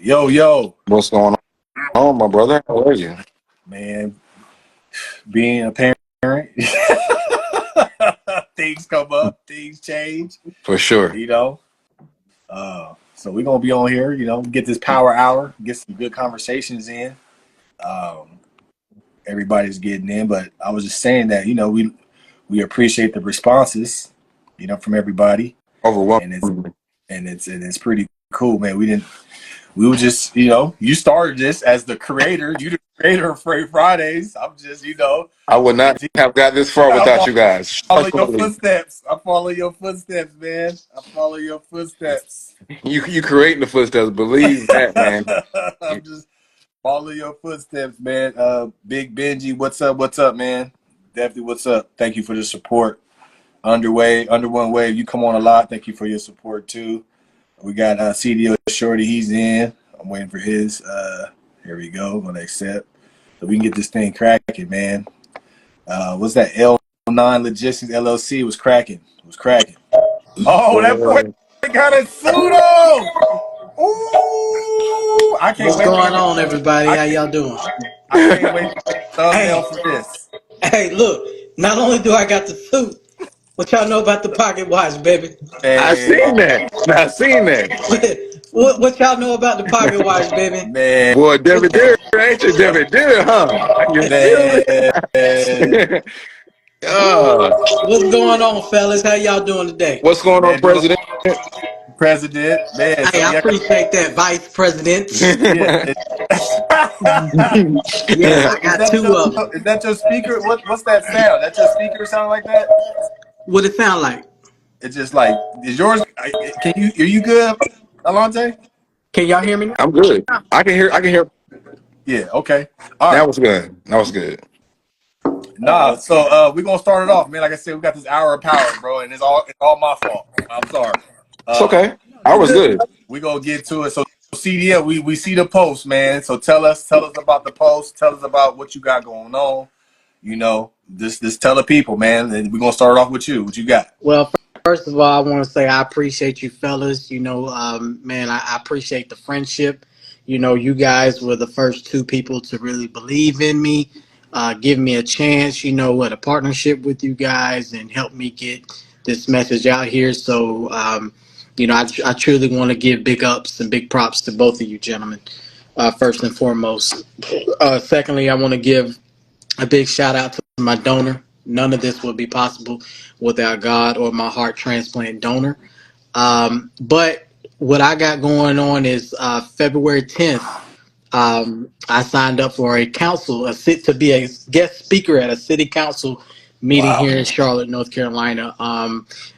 Yo, yo, What's going on, my brother? How are you? man, being a parent, things come up, things change, For sure. you know. So we're gonna be on here, get this power hour, get some good conversations in. Um, Everybody's getting in, but I was just saying that, we appreciate the responses, from everybody, and it's Overwhelming. and it's pretty cool, man. We were just, you started this as the creator. You the creator of Free Fridays. I'm just, I would not have got this far I without you guys. follow Trust your me. footsteps. I follow your footsteps, man. I follow your footsteps. You creating the footsteps. Believe that, man. I'm just follow your footsteps, man. Big Benji, what's up? What's up, man? Definitely, what's up? Thank you for the support. Under one wave, you come on a lot. Thank you for your support too. We got CDL Shorty. He's in. I'm waiting for his. Here we go. I'm gonna accept. So we can get this thing cracking, man. What's that? L9 Logistics LLC was cracking. Was cracking. Oh, that boy got a pseudo. Ooh, I can't What's wait to going get the. on, everybody? I How can't. y'all doing? I can't wait to get the thumbnail Hey, for this. hey, look. Not only do I got the suit, what y'all know about the pocket watch, baby? I Man, seen that. I seen that. What y'all know about the pocket watch, baby? man, Boy, Debbie What, Deer, ain't you Debbie Deer, huh? You feel man. me? Woo. uh, What's going on, fellas? How y'all doing today? what's going on, Man, doing President? president, man. So Hey, I yeah, appreciate that, Vice President. yeah. Yes, I Is got that two of them. your speaker? What's that sound? That your speaker sound like that? What it sound like? It's just like is yours? Are you good, Alante? Can y'all hear me I'm good. I can hear. Yeah. Okay. All That right. was good. That was good. Nah. So we're gonna start it off, man. Like I said, we got this hour of power, bro, and it's all my fault. I'm sorry. It's Uh, okay. I was good. we gonna get to it. So CDL, we see the post, man. So tell us about the post. Tell us about what you got going on. Just tell the people, man. And we're gonna start off with you. What you got? Well, first of all, I want to say I appreciate you fellas. Man, I appreciate the friendship. You guys were the first two people to really believe in me, give me a chance, a partnership with you guys and help me get this message out here. So, I truly want to give big ups and big props to both of you gentlemen, first and foremost. Secondly, I want to give a big shout out to my donor. None of this would be possible without God or my heart transplant donor. But what I got going on is February 10th. I signed up for to be a guest speaker at a city council meeting Wow. here in Charlotte, North Carolina.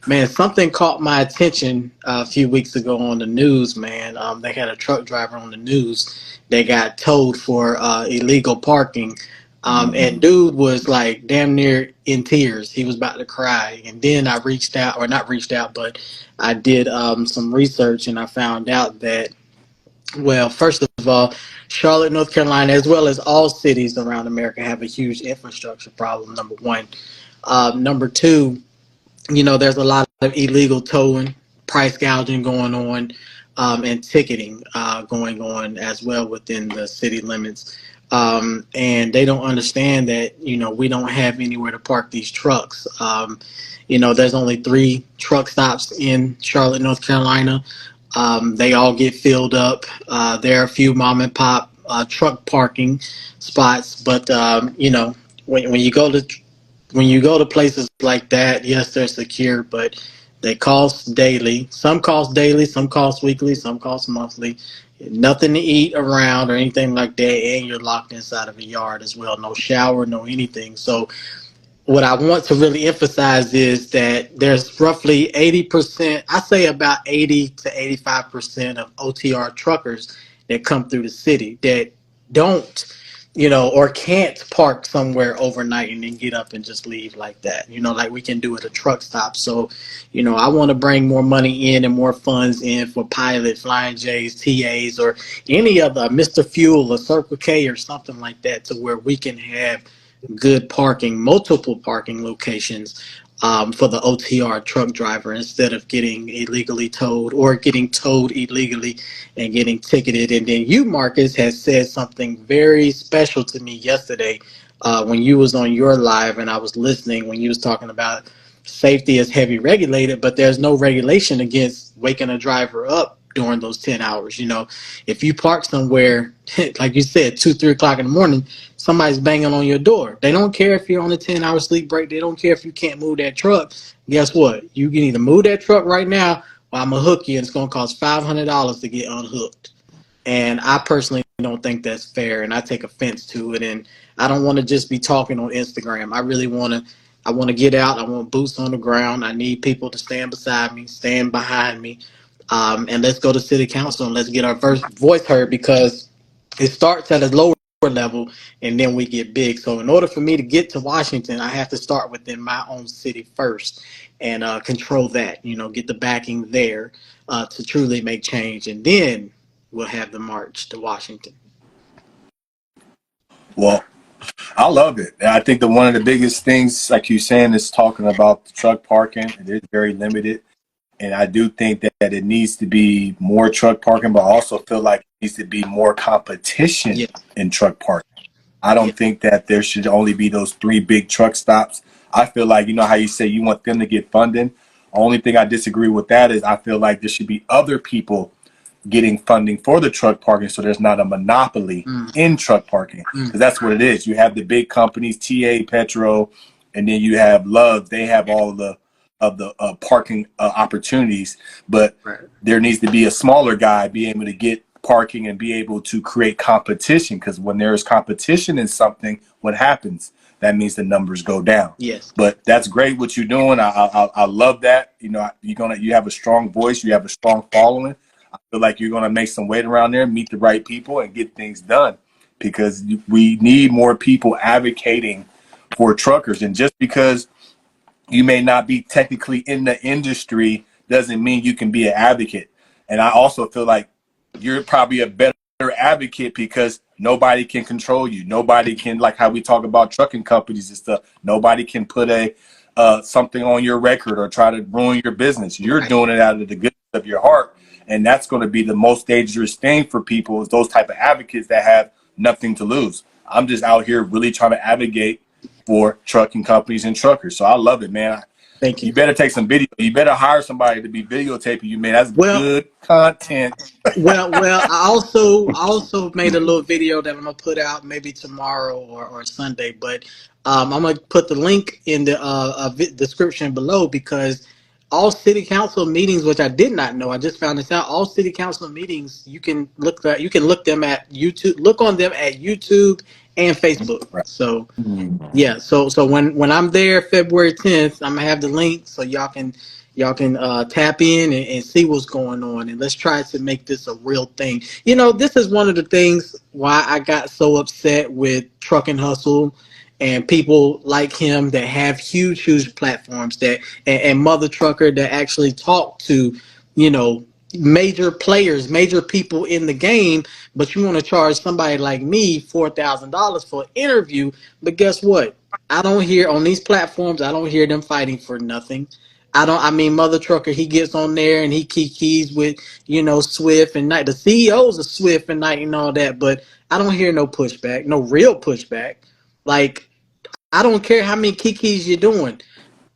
Man, something caught my attention a few weeks ago on the news. Man, they had a truck driver on the news. They got towed for illegal parking. And dude was like damn near in tears. He was about to cry. And then I reached out, or not reached out, but I did some research and I found out that, well, first of all, Charlotte, North Carolina, as well as all cities around America, have a huge infrastructure problem, number one. Number two, there's a lot of illegal towing, price gouging going on, and ticketing going on as well within the city limits. And they don't understand that, we don't have anywhere to park these trucks. There's only 3 truck stops in Charlotte, North Carolina. They all get filled up. There are a few mom and pop truck parking spots, but when you go to places like that, yes, they're secure, but they cost daily. Some cost daily, some cost weekly, some cost monthly. Nothing to eat around or anything like that, and you're locked inside of a yard as well. No shower, no anything. So what I want to really emphasize is that there's roughly 80%, I say about 80 to 85% of OTR truckers that come through the city that don't, or can't park somewhere overnight and then get up and just leave like that, like we can do at a truck stop. So, I want to bring more money in and more funds in for Pilot, Flying J's, TAs, or any other Mr. Fuel or Circle K or something like that, to where we can have good parking, multiple parking locations, for the OTR truck driver instead of getting illegally towed or getting towed illegally and getting ticketed. And then you, Marcus, has said something very special to me yesterday when you was on your live and I was listening when you was talking about safety is heavy regulated, but there's no regulation against waking a driver up during those 10 hours. You know, if you park somewhere, like you said, 2, 3 o'clock in the morning, somebody's banging on your door. They don't care if you're on a 10-hour sleep break. They don't care if you can't move that truck. Guess what? You can either move that truck right now or I'm going to hook you and it's going to cost $500 to get unhooked. And I personally don't think that's fair, and I take offense to it. And I don't want to just be talking on Instagram. I really want to. I want to get out. I want boots on the ground. I need people to stand beside me, stand behind me, and let's go to city council and let's get our voice heard because it starts at a lower level and then we get big. So in order for me to get to Washington, I have to start within my own city first and control that. You know, get the backing there to truly make change, and then we'll have the march to Washington. Well, I love it. I think that one of the biggest things, like you're saying, is talking about the truck parking. It is very limited. And I do think that it needs to be more truck parking, but I also feel like it needs to be more competition Yeah. in truck parking. I don't think that there should only be those 3 big truck stops. I feel like, you know how you say you want them to get funding? Only thing I disagree with that is I feel like there should be other people getting funding for the truck parking so there's not a monopoly in truck parking, because that's what it is. You have the big companies, TA, Petro, and then you have Love. They have all of the parking opportunities, but Right. there needs to be a smaller guy be able to get parking and be able to create competition, because when there's competition in something, what happens? That means the numbers go down. Yes. But that's great what you're doing. I love that. You know, you have a strong voice, you have a strong following. I feel like you're gonna make some weight around there, meet the right people, and get things done, because we need more people advocating for truckers. And just because you may not be technically in the industry doesn't mean you can be an advocate. And I also feel like you're probably a better advocate because nobody can control you. Nobody can, like how we talk about trucking companies and stuff, nobody can put a something on your record or try to ruin your business. You're Right. doing it out of the goodness of your heart. And that's going to be the most dangerous thing for people, is those type of advocates that have nothing to lose. I'm just out here really trying to advocate for trucking companies and truckers. So I love it, man. Thank you. You better take some video. You better hire somebody to be videotaping you, man. That's Well, good content. well. I also made a little video that I'm gonna put out maybe tomorrow or Sunday, but I'm gonna put the link in the description below because all city council meetings, which I did not know, I just found this out. All city council meetings, you can look them at YouTube. Look on them at YouTube and Facebook. Right. So yeah, so when I'm there February 10th, I'm gonna have the link so y'all can tap in and see what's going on, and let's try to make this a real thing. You know, this is one of the things why I got so upset with Trucking Hustle and people like him that have huge platforms that and Mother Trucker that actually talk to, you know, major players, major people in the game, but you want to charge somebody like me $4,000 for an interview. But guess what? I don't hear on these platforms, I don't hear them fighting for nothing. I mean, Mother Trucker, he gets on there and he kikis with, you know, Swift and Knight. The CEOs of Swift and Knight and all that, but I don't hear no pushback, no real pushback. Like, I don't care how many kikis you're doing.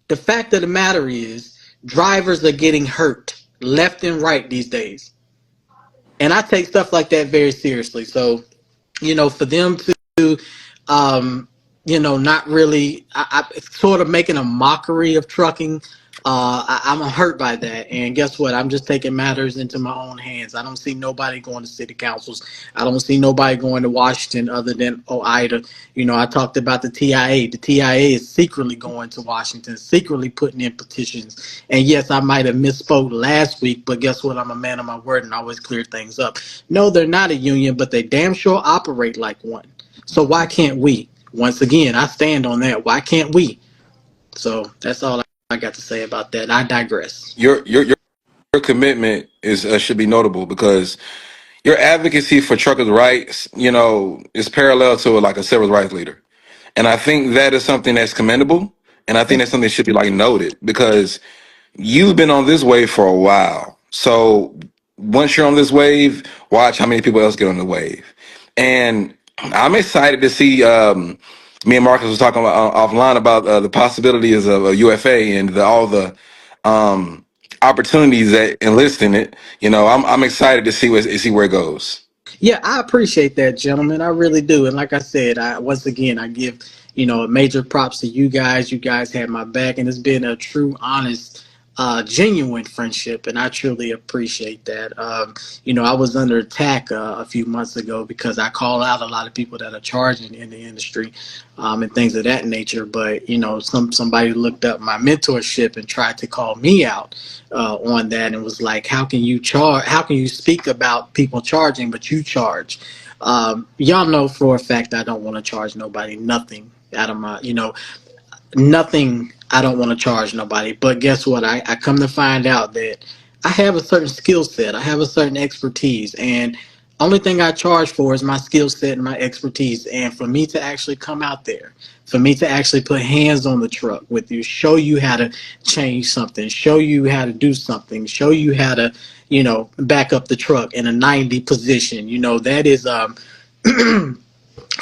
The fact of the matter is, drivers are getting hurt left and right these days. And I take stuff like that very seriously. So, you know, for them to, um, you know, not really, sort of making a mockery of trucking. I'm hurt by that, and guess what? I'm just taking matters into my own hands. I don't see nobody going to city councils. I don't see nobody going to Washington other than OIDA. You know, I talked about the TIA. The TIA is secretly going to Washington, secretly putting in petitions. And yes, I might have misspoke last week, but guess what? I'm a man of my word and I always clear things up. No, they're not a union, but they damn sure operate like one. So why can't we? Once again, I stand on that. Why can't we? So that's all I got to say about that. I digress. Your commitment is should be notable because your advocacy for truckers' rights, you know, is parallel to like a civil rights leader, and I think that is something that's commendable. And I think that's something that should be like noted because you've been on this wave for a while. So once you're on this wave, watch how many people else get on the wave. And I'm excited to see. Me and Marcus was talking about, offline about the possibilities of a UFA and all the um, opportunities that enlist in it. You know, I'm excited to see where it goes. Yeah, I appreciate that, gentlemen. I really do. And like I said, I once again I give, major props to you guys. You guys had my back, and it's been a true, honest, genuine friendship, and I truly appreciate that. I was under attack a few months ago because I call out a lot of people that are charging in the industry, and things of that nature. But somebody looked up my mentorship and tried to call me out on that, and was like, "How can you charge? How can you speak about people charging, but you charge?" Y'all know for a fact I don't want to charge nobody nothing out of my, nothing. I don't want to charge nobody. But guess what? I come to find out that I have a certain skill set. I have a certain expertise. And only thing I charge for is my skill set and my expertise. And for me to actually come out there, for me to actually put hands on the truck with you, show you how to change something, show you how to do something, show you how to, back up the truck in a 90 position. That is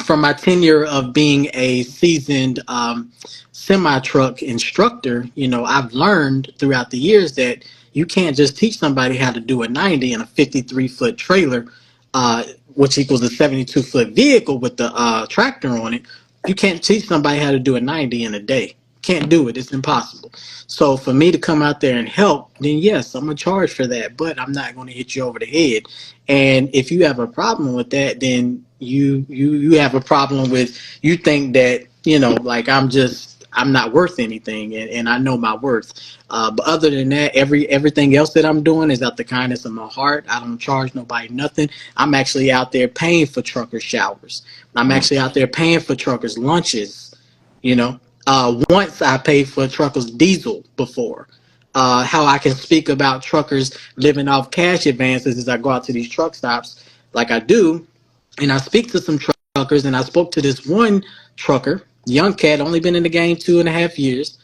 from my tenure of being a seasoned semi truck instructor, I've learned throughout the years that you can't just teach somebody how to do a 90 in a 53-foot trailer, which equals a 72-foot vehicle with the tractor on it. You can't teach somebody how to do a 90 in a day. Can't do it. It's impossible. So for me to come out there and help, then yes, I'm gonna charge for that, but I'm not going to hit you over the head. And if you have a problem with that, then you have a problem with, you think that, like I'm not worth anything, and I know my worth. But other than that, everything else that I'm doing is out the kindness of my heart. I don't charge nobody nothing. I'm actually out there paying for trucker showers. I'm actually out there paying for truckers lunches. Once I paid for truckers diesel before. How I can speak about truckers living off cash advances as I go out to these truck stops like I do, and I speak to some truckers, and I spoke to this one trucker, young cat, only been in the game 2.5 years,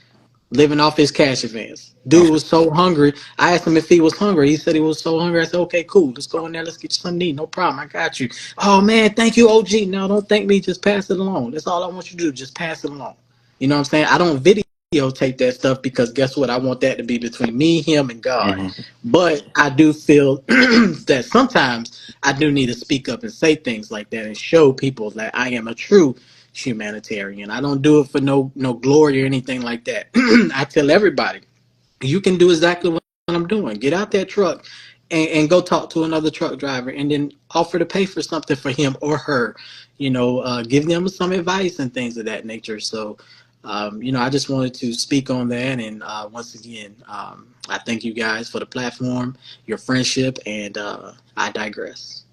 living off his cash advance. Dude was so hungry. I asked him if he was hungry. He said he was so hungry. I said, okay, cool. Let's go in there. Let's get you something to eat. No problem. I got you. Oh, man, thank you, OG. No, don't thank me. Just pass it along. That's all I want you to do. Just pass it along. You know what I'm saying? I don't videotape that stuff because guess what? I want that to be between me, him, and God. Mm-hmm. But I do feel that sometimes I do need to speak up and say things like that and show people that I am a true humanitarian. I don't do it for no glory or anything like that. I tell everybody, you can do exactly what I'm doing. Get out that truck and go talk to another truck driver and then offer to pay for something for him or her. Give them some advice and things of that nature. So, I just wanted to speak on that. And once again, I thank you guys for the platform, your friendship, and I digress.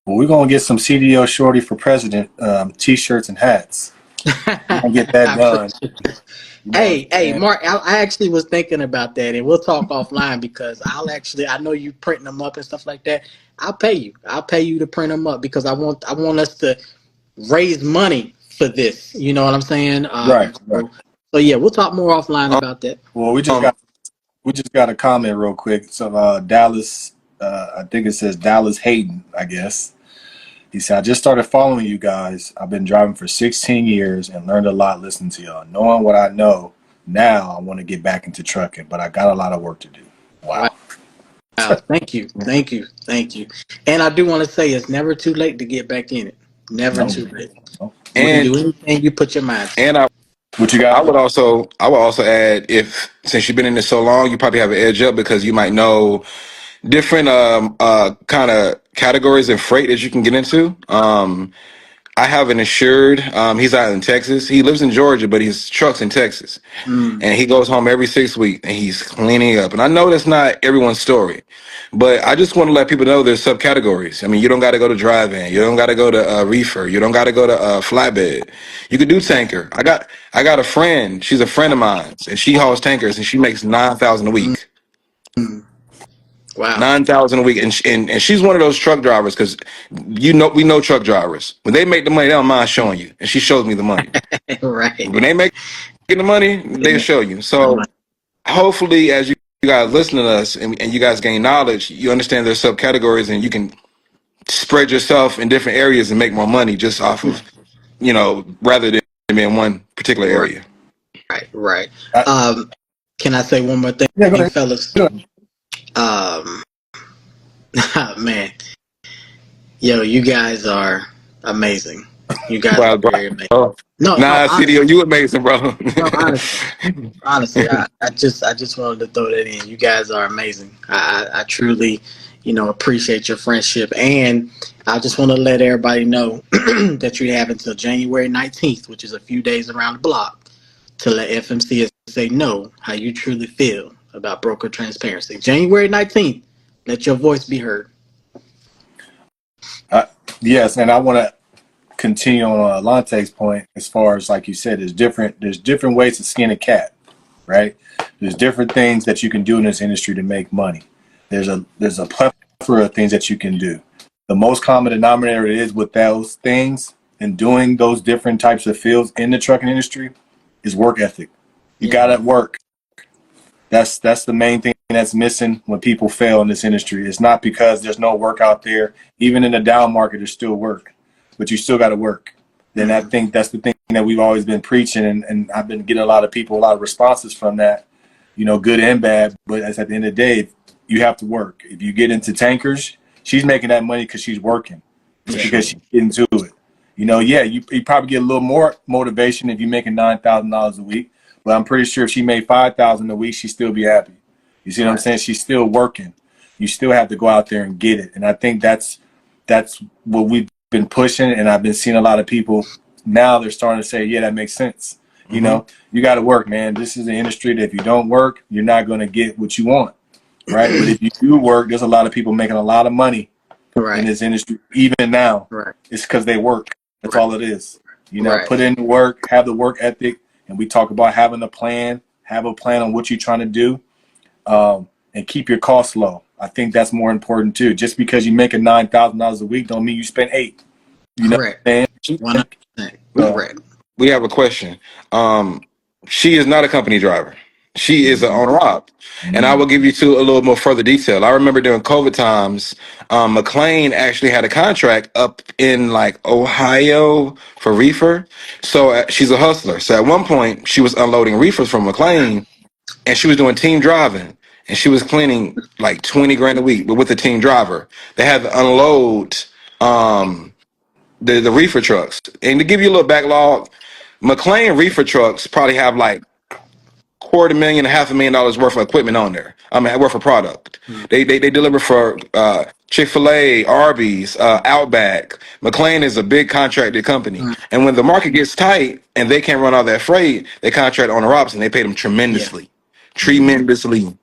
Well, we're gonna get some CDL Shorty for president t-shirts and hats. We're gonna get that I done. appreciate that. You know what I'm Hey, saying? Mark, I actually was thinking about that, and we'll talk offline because I know you printing them up and stuff like that. I'll pay you. I'll pay you to print them up because I want us to raise money for this. You know what I'm saying? Right, right. So yeah, we'll talk more offline about that. Well, we just got a comment real quick. So Dallas, I think it says Dallas Hayden, I guess. He said, I just started following you guys. I've been driving for 16 years and learned a lot listening to y'all. Knowing what I know now, I want to get back into trucking, but I got a lot of work to do. Wow. Wow, thank you, thank you, thank you. And I do want to say it's never too late to get back in it. Never No, too late. no. You can And do anything you put your mind to. and What you I got? would also add, if since you've been in this so long, you probably have an edge up because you might know different kind of categories and freight that you can get into. I have an insured. He's out in Texas. He lives in Georgia, but his truck's in Texas, Mm, and he goes home every 6 weeks and he's cleaning up. And I know that's not everyone's story, but I just want to let people know there's subcategories. I mean, you don't got to go to drive-in. You don't got to go to reefer. You don't got to go to flatbed. You could do tanker. I got a friend. She's a friend of mine, and she hauls tankers, and she makes 9,000 a mm, week. mm. Wow. 9,000 a week, and she's one of those truck drivers because we know truck drivers when they make the money they don't mind showing you, and she shows me the money Right. when they make the money, they'll show you. So hopefully, as you guys listen to us and you guys gain knowledge, you understand there's subcategories and you can spread yourself in different areas and make more money just off of, rather than be in one particular Right, area. right. I, Can I say one more thing, yeah, go ahead. fellas? Go ahead. Um, man, yo, you guys are amazing. You guys Wow, are bro. very amazing. Oh, No, nah, CDO, honestly, you amazing, bro. no, honestly, I just wanted to throw that in. You guys are amazing. I truly, appreciate your friendship, and I just want to let everybody know that you have until January 19th, which is a few days around the block, to let FMCSA know how you truly feel about broker transparency. January 19th, let your voice be heard. Uh, yes, and I want to continue on Alante's point as far as like you said, there's different ways to skin a cat, right? There's different things that you can do in this industry to make money. There's a plethora of things that you can do. The most common denominator is with those things and doing those different types of fields in the trucking industry is work ethic. You Yeah. gotta work. That's the main thing that's missing when people fail in this industry. It's not because there's no work out there. Even in the down market, there's still work, but you still got to work. Then I Mm-hmm. think that's the thing that we've always been preaching, and I've been getting a lot of responses from that, good and bad. But at the end of the day, you have to work. If you get into tankers, she's making that money because she's working. It's Yeah. because she's getting to it. Yeah, you probably get a little more motivation if you're making $9,000 a week. But I'm pretty sure if she made 5,000 a week, she'd still be happy. You see what I'm Right. saying? She's still working. You still have to go out there and get it. And I think that's what we've been pushing. And I've been seeing a lot of people now. They're starting to say, yeah, that makes sense. Mm-hmm. You got to work, man. This is an industry that if you don't work, you're not going to get what you want, right? But if you do work, there's a lot of people making a lot of money in Right. this industry, even now. Right. It's because they work. That's Right. all it is. Right. Put in the work, have the work ethic, and we talk about having a plan, have a plan on what you're trying to do, and keep your costs low. I think that's more important too. Just because you make $9,000 a week don't mean you spend eight. You know Correct. what I'm 100%. saying? Correct. We have a question. She is not a company driver. She is an owner op. And I will give you a little more further detail. I remember during COVID times, McLean actually had a contract up in like Ohio for reefer. So she's a hustler. So at one point, she was unloading reefers from McLean and she was doing team driving and she was cleaning like 20 grand a week, but with the team driver. They had to unload um, the reefer trucks. And to give you a little backlog, McLean reefer trucks probably have like $250,000 $500,000 worth of equipment on there. I mean, worth of product. Mm. They deliver for Chick-fil-A, Arby's, Outback. McLean is a big contracted company, Mm. and when the market gets tight and they can't run all that freight, they contract owner ops and they pay them Yeah. tremendously, tremendously.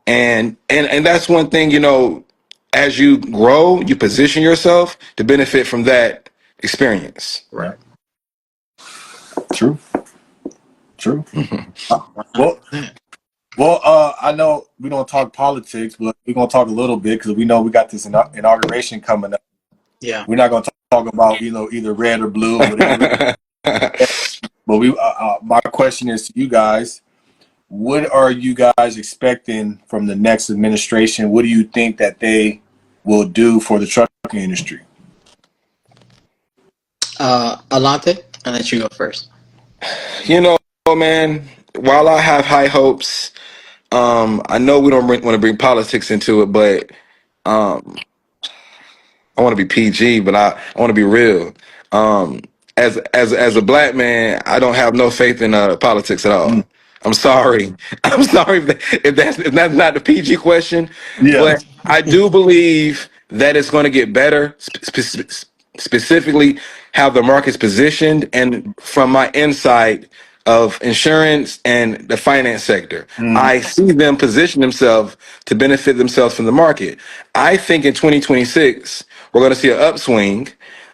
And that's one thing, as you grow, you position yourself to benefit from that experience. Right. True. True. Well, 100%. I know we don't talk politics, but we're gonna talk a little bit because we know we got this inauguration coming up. Yeah. We're not gonna talk about either red or blue or whatever. But my question is to you guys: what are you guys expecting from the next administration? What do you think that they will do for the trucking industry? Alante, I'll let you go first. you know, man, while I have high hopes, I know we don't want to bring politics into it, but um, I want to be PG, but I want to be real. Um, as a black man, I don't have no faith in politics at Mm. all. I'm sorry. I'm sorry if that's not the PG question, Yeah. but I do believe that it's going to get better, specifically how the market's positioned, and from my insight of insurance and the finance sector, Mm. I see them position themselves to benefit themselves from the market. I think in 2026 we're going to see an upswing,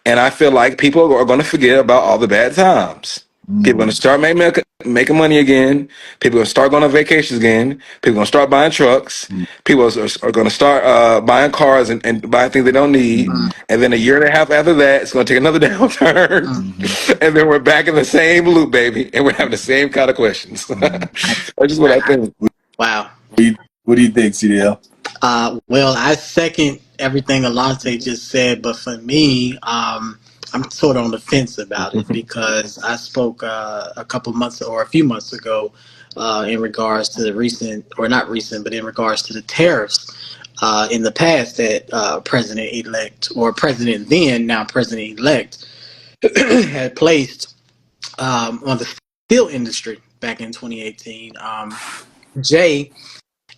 and I feel like people are going to forget about all the bad times. People are going to start making money again. People are gonna start going on vacations again. People are gonna start buying trucks. People are gonna start buying cars and buying things they don't need. And then a year and a half after that, it's gonna take another downturn, and then we're back in the same loop, baby, and we're having the same kind of questions. That's just what I think. Wow. What do you think, CDL? Well, I second everything Alante just said, but for me, I'm sort of on the fence about it because I spoke a couple months or a few months ago in regards to the recent, or not recent, but in regards to the tariffs in the past that President-elect, or President then, now President-elect, had placed on the steel industry back in 2018. Jay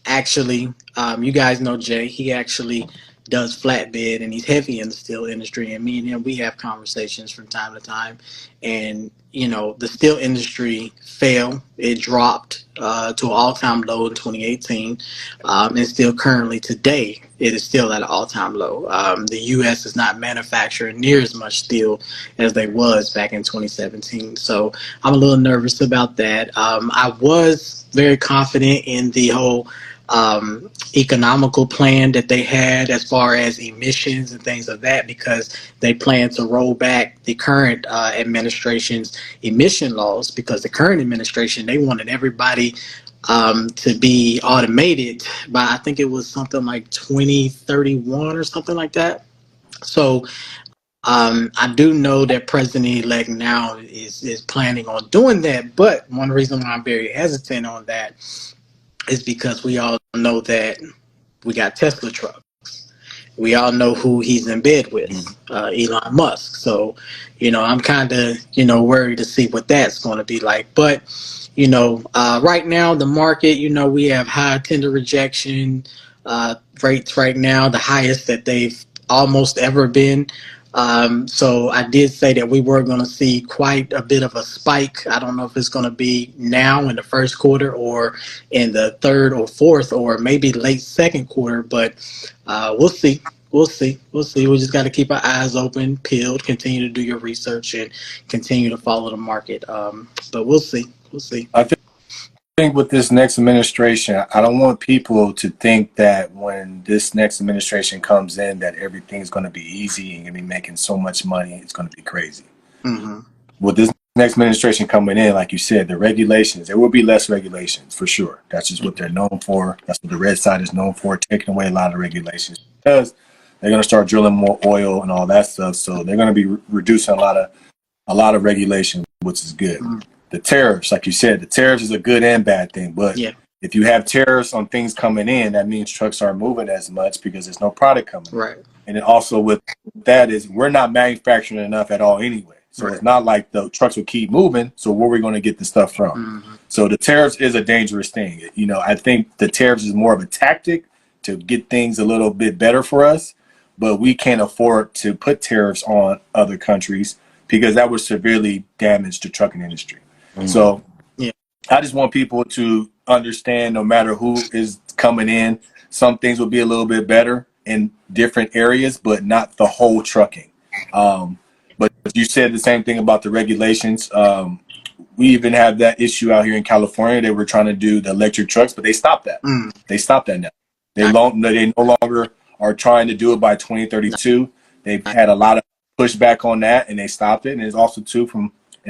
actually, you guys know Jay. He actually does flatbed, and he's heavy in the steel industry. And me and him, we have conversations from time to time. And the steel industry fell. It dropped to an all-time low in 2018, and still currently today, it is still at an all-time low. The U.S. is not manufacturing near as much steel as they was back in 2017. So I'm a little nervous about that. I was very confident in the whole economical plan that they had as far as emissions and things of that, because they plan to roll back the current administration's emission laws, because the current administration, they wanted everybody to be automated by, I think it was something like 2031 or something like that. So I do know that President-elect now is planning on doing that, but one reason why I'm very hesitant on that is because we all know that we got Tesla trucks. We all know who he's in bed with, Elon Musk. So, I'm kind of, worried to see what that's going to be like. But, right now, the market, we have high tender rejection rates right now, the highest that they've almost ever been. So I did say that we were going to see quite a bit of a spike. I don't know if it's going to be now in the first quarter or in the third or fourth or maybe late second quarter, but we'll see. We'll see. We'll see. We just got to keep our eyes open, peeled, continue to do your research, and continue to follow the market. But we'll see. We'll see. I think with this next administration, I don't want people to think that when this next administration comes in that everything's going to be easy and going to be making so much money, it's going to be crazy. Mm-hmm. With this next administration coming in, like you said, the regulations, there will be less regulations for sure. That's just what they're known for. That's what the red side is known for, taking away a lot of regulations, because they're going to start drilling more oil and all that stuff. So they're going to be reducing a lot of regulation, which is good. Mm-hmm. The tariffs, like you said, the tariffs is a good and bad thing. But if you have tariffs on things coming in, that means trucks aren't moving as much because there's no product coming. Right. And then also with that is we're not manufacturing enough at all anyway. So it's not like the trucks will keep moving. So where are we going to get the stuff from? Mm-hmm. So the tariffs is a dangerous thing. I think the tariffs is more of a tactic to get things a little bit better for us. But we can't afford to put tariffs on other countries because that would severely damage the trucking industry. Mm-hmm. So I just want people to understand no matter who is coming in, some things will be a little bit better in different areas, but not the whole trucking. But you said the same thing about the regulations. We even have that issue out here in California. They were trying to do the electric trucks, but they stopped that. They stopped that now. They no longer are trying to do it by 2032. They've had a lot of pushback on that, and they stopped it. And it's also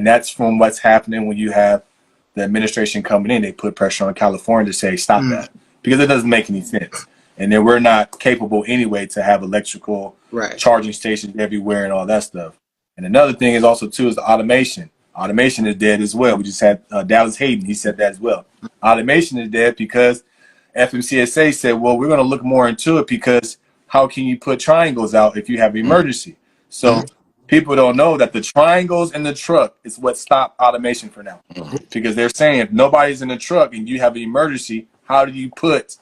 that's from what's happening when you have the administration coming in. They put pressure on California to say stop that because it doesn't make any sense. And then we're not capable anyway to have electrical charging stations everywhere and all that stuff. And another thing is also is the automation. Automation is dead as well. We just had Dallas Hayden. He said that as well. Automation is dead because FMCSA said, well, we're going to look more into it because how can you put triangles out if you have an emergency? So people don't know that the triangles in the truck is what stopped automation for now. Because they're saying if nobody's in the truck and you have an emergency, how do you put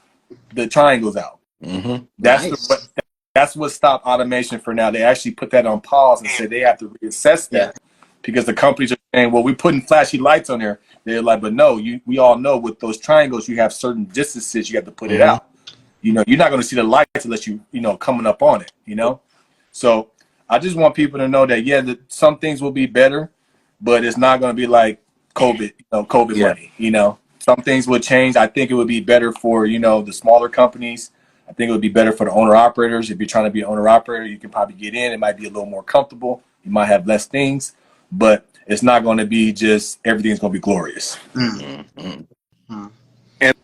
the triangles out? Mm-hmm. That's what stopped automation for now. They actually put that on pause and said they have to reassess that because the companies are saying, well, we're putting flashy lights on there. They're like, but no, we all know with those triangles, you have certain distances you have to put it out. You're not going to see the lights unless you coming up on it, So I just want people to know that, that some things will be better, but it's not going to be like COVID Yeah. money. Some things would change. I think it would be better for the smaller companies. I think it would be better for the owner operators. If you're trying to be an owner operator, you can probably get in. It might be a little more comfortable. You might have less things, but it's not going to be just everything's going to be glorious. Mm-hmm. And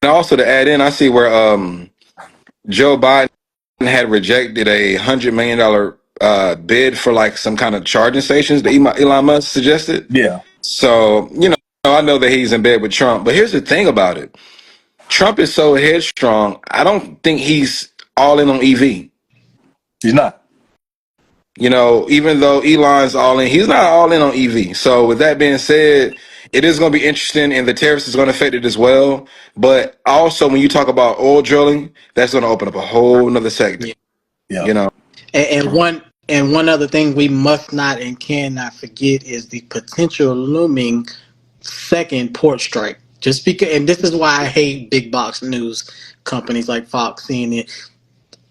also to add in, I see where Joe Biden had rejected $100 million bid for like some kind of charging stations that Elon Musk suggested. Yeah. So, I know that he's in bed with Trump, but here's the thing about it. Trump is so headstrong. I don't think he's all in on EV. He's not. Even though Elon's all in, he's not all in on EV. So with that being said, it is going to be interesting, and the tariffs is going to affect it as well. But also, when you talk about oil drilling, that's going to open up a whole nother segment. Yeah. And one other thing we must not and cannot forget is the potential looming second port strike. Just because, and this is why I hate big box news companies like Fox, CNN.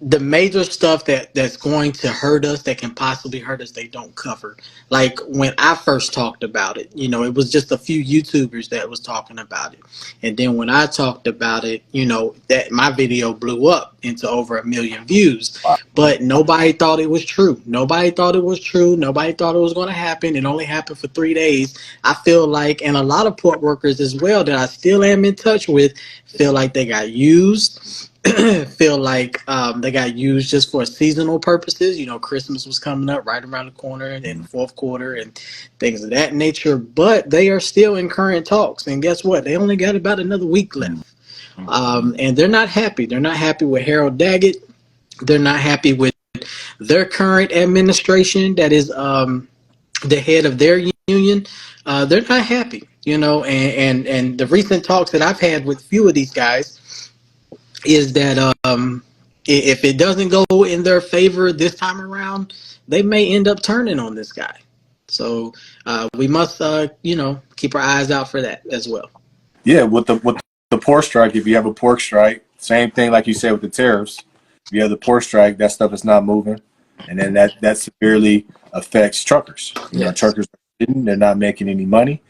The major stuff that's going to hurt us, that can possibly hurt us, they don't cover. Like when I first talked about it, it was just a few YouTubers that was talking about it, and then when I talked about it, that my video blew up into over 1 million views. Wow. But nobody thought it was true. Nobody thought it was true. Nobody thought it was going to happen. It only happened for 3 days. I feel like, and a lot of port workers as well that I still am in touch with, feel like they got used. Feel like they got used just for seasonal purposes. Christmas was coming up right around the corner, and then fourth quarter and things of that nature. But they are still in current talks, and guess what? They only got about another week left, and they're not happy. They're not happy with Harold Daggett. They're not happy with their current administration. That is the head of their union. They're not happy, and the recent talks that I've had with a few of these guys is that if it doesn't go in their favor this time around, they may end up turning on this guy. So we must, keep our eyes out for that as well. Yeah, with the pork strike, if you have a pork strike, same thing like you said with the tariffs. If you have the pork strike, that stuff is not moving, and then that severely affects truckers. Yes. Truckers they're not making any money,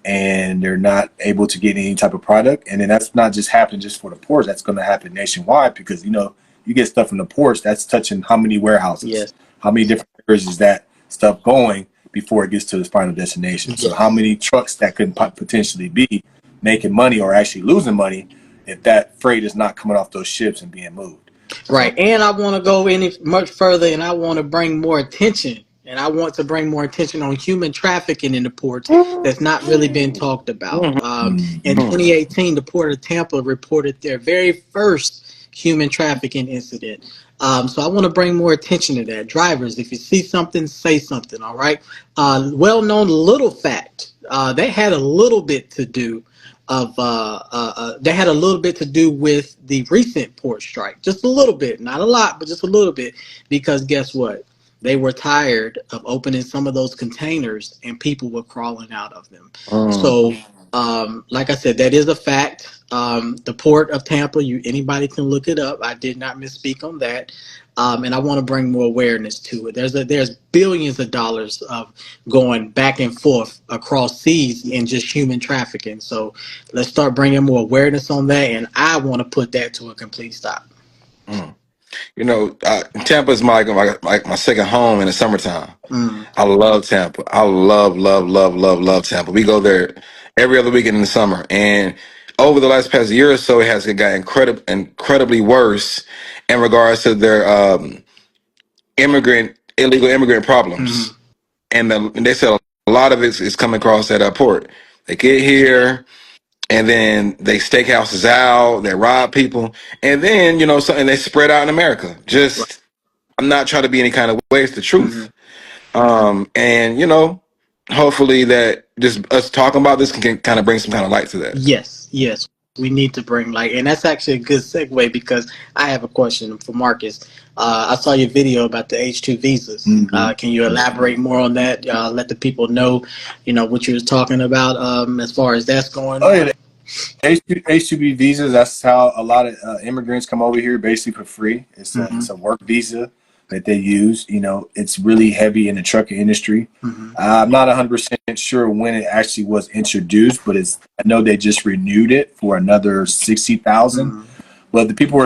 and they're not able to get any type of product. And then that's not just happening just for the ports. That's going to happen nationwide because, you get stuff from the ports, that's touching how many warehouses, Yes. how many different areas is that stuff going before it gets to its final destination. Yes. So how many trucks that could potentially be making money or actually losing money if that freight is not coming off those ships and being moved. Right. And I want to go any much further, and I want to bring more attention. And I want to bring more attention on human trafficking in the ports that's not really been talked about. In 2018, the Port of Tampa reported their very first human trafficking incident. So I want to bring more attention to that. Drivers, if you see something, say something, all right? Well-known little fact, they had a little bit to do they had a little bit to do with the recent port strike. Just a little bit, not a lot, but just a little bit. Because guess what? They were tired of opening some of those containers and people were crawling out of them. So, like I said, that is a fact. The Port of Tampa, anybody can look it up. I did not misspeak on that. And I want to bring more awareness to it. There's billions of dollars of going back and forth across seas in just human trafficking. So let's start bringing more awareness on that. And I want to put that to a complete stop. Tampa is my second home in the summertime. I love Tampa. I love Tampa. We go there every other weekend in the summer, and over the past year or so, it has got incredibly worse in regards to their illegal immigrant problems. And they said a lot of it is coming across that port. They get here, and then they stake houses out, they rob people, and then and they spread out in America. Just, I'm not trying to be any kind of way. It's the truth. And hopefully that just us talking about this can kind of bring some kind of light to that. Yes, we need to bring light, and that's actually a good segue because I have a question for Marcus. I saw your video about the H2 visas. Can you elaborate more on that? Let the people know, what you were talking about as far as that's going on. Yeah. H2B visas, that's how a lot of immigrants come over here basically for free. It's a work visa. that they use. You know, it's really heavy in the trucking industry. Mm-hmm. I'm not 100% sure when it actually was introduced, but I know they just renewed it for another 60,000. Mm-hmm. But the people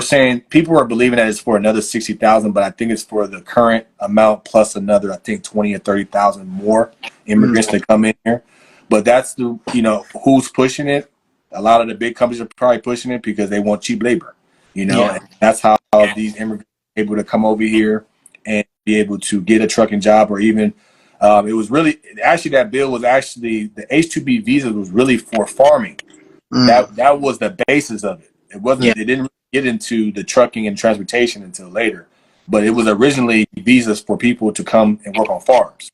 are believing that it's for another 60,000, but I think it's for the current amount plus another, I think 20 or 30,000 more immigrants Mm-hmm. that come in here. But that's who's pushing it. A lot of the big companies are probably pushing it because they want cheap labor, Yeah. and that's how these immigrants are able to come over here and be able to get a trucking job, or even it was really actually that bill was actually the H2B visa was really for farming. Mm. That was the basis of it. It Yeah. wasn't. It didn't get into the trucking and transportation until later, but it was originally visas for people to come and work on farms.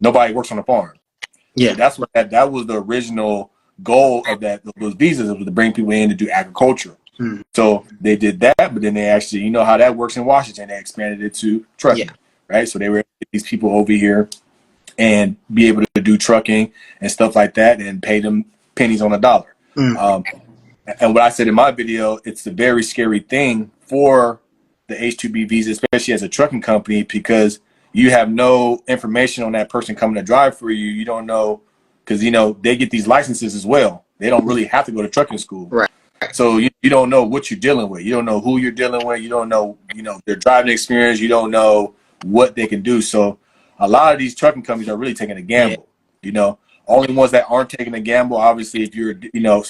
Nobody works on a farm, so Yeah. that's what that was the original goal of those visas, was to bring people in to do agriculture. Mm. So they did that, but then they actually, you know how that works in Washington, they expanded it to Yeah. trucking, right? So they were able to get these people over here and be able to do trucking and stuff like that, and pay them pennies on a dollar. Mm. Um, and what I said in my video, it's a very scary thing for the H2B visa, especially as a trucking company, because you have no information on that person coming to drive for you. You don't know, because they get these licenses as well. They don't really have to go to trucking school. Right. So you don't know what you're dealing with. You don't know who you're dealing with. You don't know, their driving experience. You don't know what they can do. So a lot of these trucking companies are really taking a Yeah. gamble. You know, only ones that aren't taking a gamble, obviously, if you're,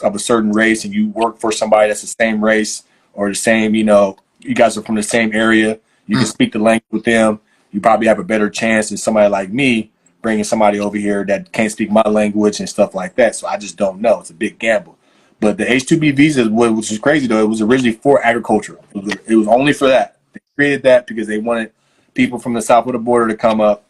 of a certain race and you work for somebody that's the same race, or the same, you guys are from the same area, you can Mm. speak the language with them. You probably have a better chance than somebody like me bringing somebody over here that can't speak my language and stuff like that. So I just don't know. It's a big gamble. But the H2B visa, which is crazy though, it was originally for agriculture. It was only for that. They created that because they wanted people from the south of the border to come up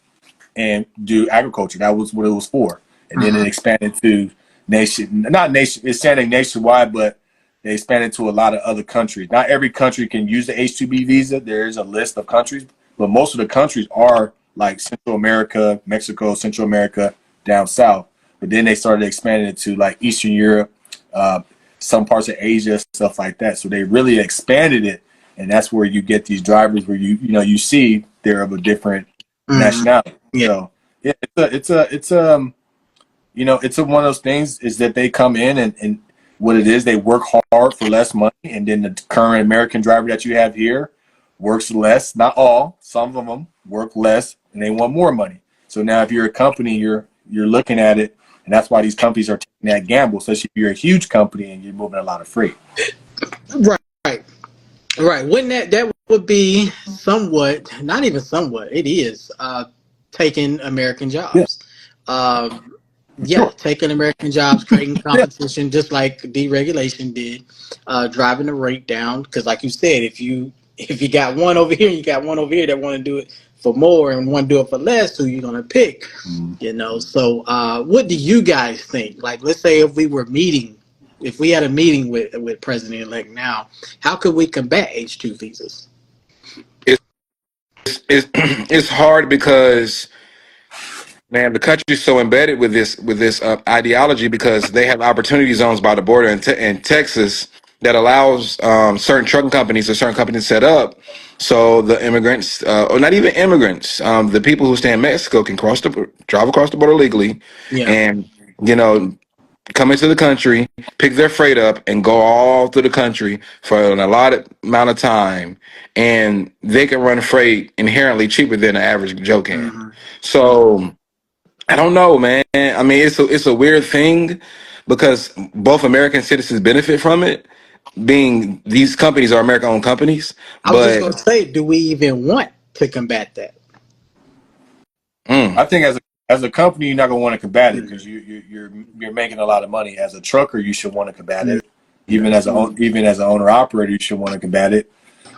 and do agriculture. That was what it was for. And then it Mm-hmm. expanded to not nation, it's standing nationwide, but they expanded to a lot of other countries. Not every country can use the H2B visa. There is a list of countries, but most of the countries are like Central America, Mexico, Central America, down south. But then they started expanding it to like Eastern Europe, uh, some parts of Asia, stuff like that. So they really expanded it, and that's where you get these drivers where you see they're of a different Mm-hmm. nationality. Yeah. So yeah, it's one of those things is that they come in and what it is, they work hard for less money, and then the current American driver that you have here works less. Not all, some of them work less, and they want more money. So now, if you're a company, you're looking at it, and that's why these companies are taking that gamble. Especially if you're a huge company and you're moving a lot of freight. Right. Right. Right. Wouldn't that would be somewhat, not even somewhat, it is taking American Yeah, jobs. Um, for yeah, sure. taking American jobs, creating Yeah. competition, just like deregulation did, driving the rate down. Because, like you said, if you got one over here, you got one over here that want to do it for more and want to do it for less, who you gonna pick? Mm. So what do you guys think? Like, let's say if we had a meeting with President Elect now, how could we combat H2 visas? It's it's it's hard because, man, the country's so embedded with this ideology, because they have opportunity zones by the border in Texas that allows certain trucking companies or certain companies set up so the immigrants, or not even immigrants, the people who stay in Mexico can drive across the border legally, Yeah. and you know come into the country, pick their freight up, and go all through the country for an allotted amount of time, and they can run freight inherently cheaper than an average Joe can. Mm-hmm. So I don't know, man. I mean, it's a weird thing because both American citizens benefit from it, being these companies are American-owned companies. I was just But gonna say, do we even want to combat that? I mm, think as a company, you're not gonna want to combat it because Mm-hmm. you're making a lot of money. As a trucker, you should want to combat it. Mm-hmm. Even as an owner operator, you should want to combat it.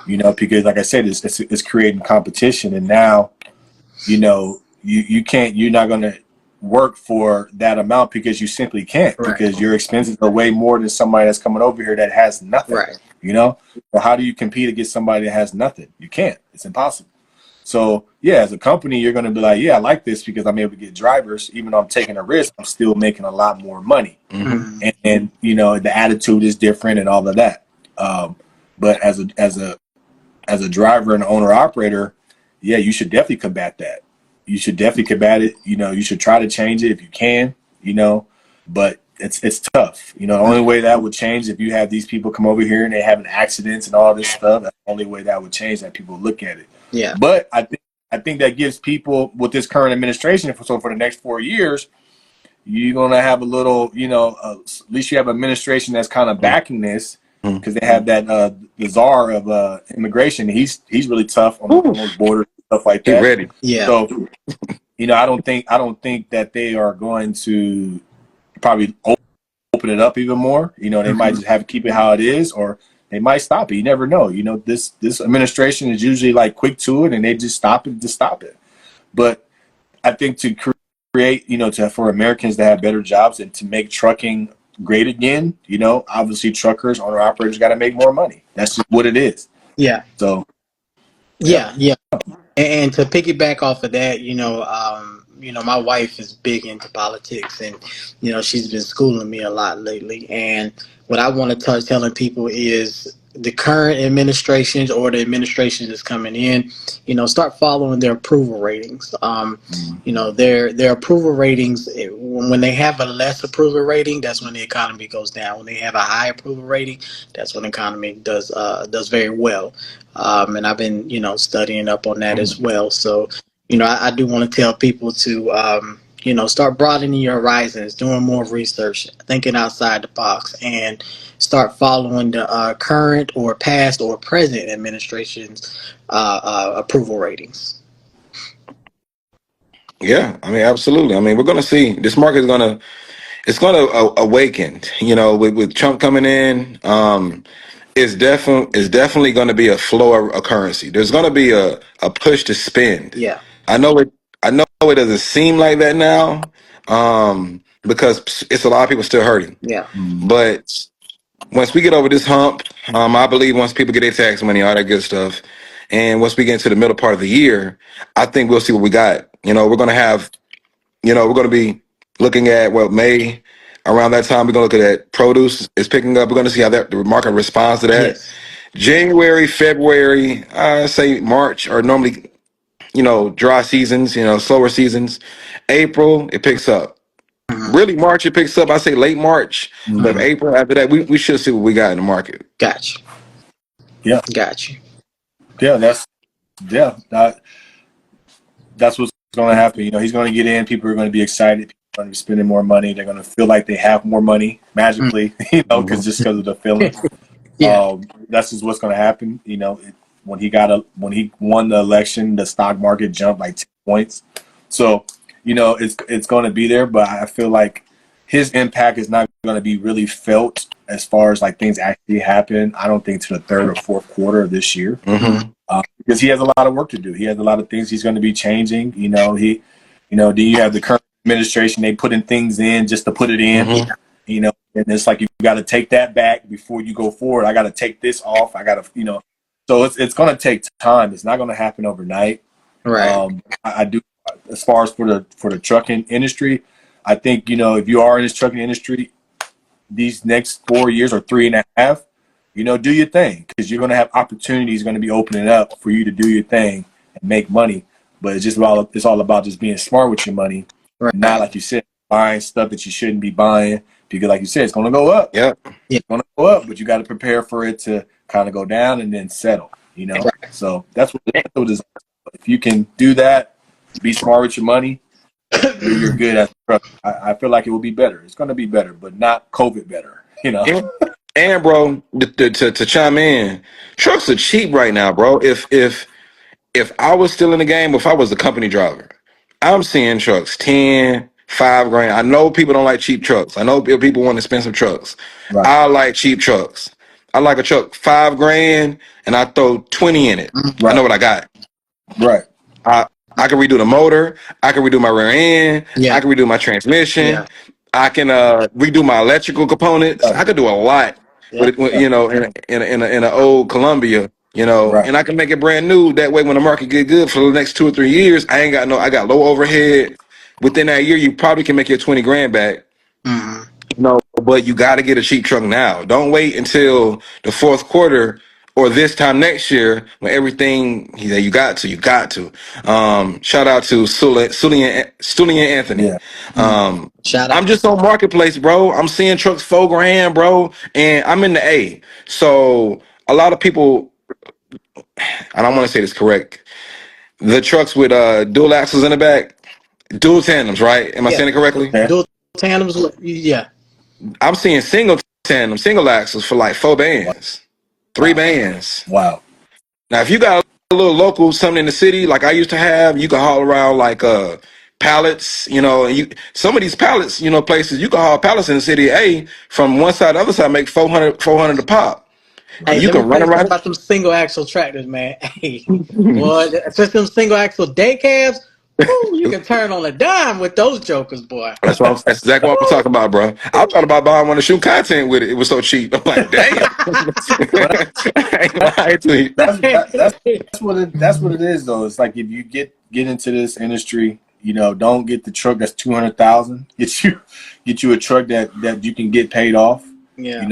Because like I said, it's creating competition, and now you can't. You're not gonna work for that amount because you simply can't, Right. because your expenses are way more than somebody that's coming over here that has nothing. Right. So how do you compete against somebody that has nothing? You can't. It's impossible. So yeah, as a company, you're going to be like, yeah, I like this because I'm able to get drivers. Even though I'm taking a risk, I'm still making a lot more money. hmm Mm-hmm. And the attitude is different and all of that. But as a driver and owner operator, yeah, you should definitely combat that. You should definitely combat it. You should try to change it if you can. But it's tough. The only way that would change if you have these people come over here and they having accidents and all this stuff. That's the only way that would change, that people look at it. Yeah. But I think that gives people with this current administration. So for the next 4 years, you're gonna have a little. At least you have an administration that's kind of backing this, Mm-hmm. because they have that the czar of immigration. He's really tough on those borders and stuff like He that. ready. Yeah. So I don't think that they are going to probably open it up even more. They might just have to keep it how it is, or they might stop it. You never know. This administration is usually like quick to it, and they just stop it. But I think to create, for Americans to have better jobs and to make trucking great again, obviously truckers, owner operators got to make more money. That's just what it is. Yeah. So Yeah. And to piggyback off of that, my wife is big into politics, and she's been schooling me a lot lately. And what I want to start telling people is the current administrations or the administration that's coming in, start following their approval ratings. Their approval ratings, when they have a less approval rating, that's when the economy goes down. When they have a high approval rating, that's when the economy does very well. And I've been, studying up on that as well. So, I do want to tell people to, start broadening your horizons, doing more research, thinking outside the box, and start following the current or past or present administration's approval ratings. Yeah, I mean, absolutely. I mean, we're going to see this market is it's going to awaken. With Trump coming in, it's definitely going to be a flow of currency. There's going to be a push to spend. Yeah. I know it. I know it doesn't seem like that now, because it's a lot of people still hurting. Yeah. But once we get over this hump, I believe once people get their tax money, all that good stuff, and once we get into the middle part of the year, I think we'll see what we got. We're going to have we're going to be looking at May. Around that time, we're going to look at produce is picking up. We're going to see how the market responds to that. Yes. January, February, I say March are normally dry seasons, slower seasons. April it picks up. Mm-hmm. Really, March it picks up. I say late March, but April after that, we should see what we got in the market. Gotcha. Yeah. Gotcha. Yeah, that's what's going to happen. He's going to get in. People are going to be excited. People are going to be spending more money. They're going to feel like they have more money magically, because of the feeling. Yeah. That's just what's going to happen. When he won the election, the stock market jumped like 10 points. So, it's going to be there, but I feel like his impact is not going to be really felt as far as like things actually happen. I don't think to the third or fourth quarter of this year. Mm-hmm. Because he has a lot of work to do. He has a lot of things he's going to be changing. Then you have the current administration. They putting things in just to put it in. Mm-hmm. And it's like you got to take that back before you go forward. I got to take this off. I got to, so it's going to take time. It's not going to happen overnight. Right. I do, as far as for the trucking industry, I think if you are in this trucking industry, these next 4 years or 3.5. Do your thing, because you're going to have opportunities going to be opening up for you to do your thing and make money. But it's all about just being smart with your money, Right. not like you said, buying stuff that you shouldn't be buying, because like you said, it's going to go up. Yeah. It's going to go up, but you got to prepare for it to kind of go down and then settle. Right. So that's what it is. If you can do that, be smart with your money, you're good at the truck. I feel like it will be better. It's going to be better, but not COVID better. And bro, to chime in, trucks are cheap right now, bro. If I was still in the game, if I was the company driver, I'm seeing trucks 10, 5 grand. I know people don't like cheap trucks. I know people want expensive trucks. Right. I like cheap trucks. I like a truck 5 grand, and I throw 20 in it. Right. I know what I got. Right. I can redo the motor. I can redo my rear end. Yeah. I can redo my transmission. Yeah. I can redo my electrical components. I could do a lot with it, in an old Columbia, Right. and I can make it brand new. That way, when the market get good for the next 2 or 3 years, I got low overhead. Within that year, you probably can make your 20 grand back. Mm-hmm. But you got to get a cheap truck now. Don't wait until the fourth quarter or this time next year when everything he said you got to. Shout out to Sulian Anthony. Yeah. Shout I'm out. just on marketplace, bro. I'm seeing trucks $4,000, bro, and I'm in the A. So a lot of people, I don't want to say this correct. The trucks with dual axles in the back, dual tandems, right? Am I Yeah, saying it correctly? Okay. dual tandems. Yeah, I'm seeing single tandem, single axles for like 4 bands, three Wow. bands. Wow. Now, if you got a little local something in the city like I used to have, you can haul around like pallets, and you some of these pallets, places you can haul pallets in the city A from one side to the other side, make 400 a pop. And hey, Right. you let me can tell run you something around. about them single axle tractors, man. Hey, boy, especially them single axle day cabs. Woo, you can turn on a dime with those jokers, boy. That's exactly what I'm talking about, bro. I thought about buying one to shoot content with it. It was so cheap. I'm like, damn. Well, I ain't that, lying to you. that's what it is though. It's like if you get into this industry, don't get the truck that's 200,000. Get you a truck that you can get paid off. Yeah,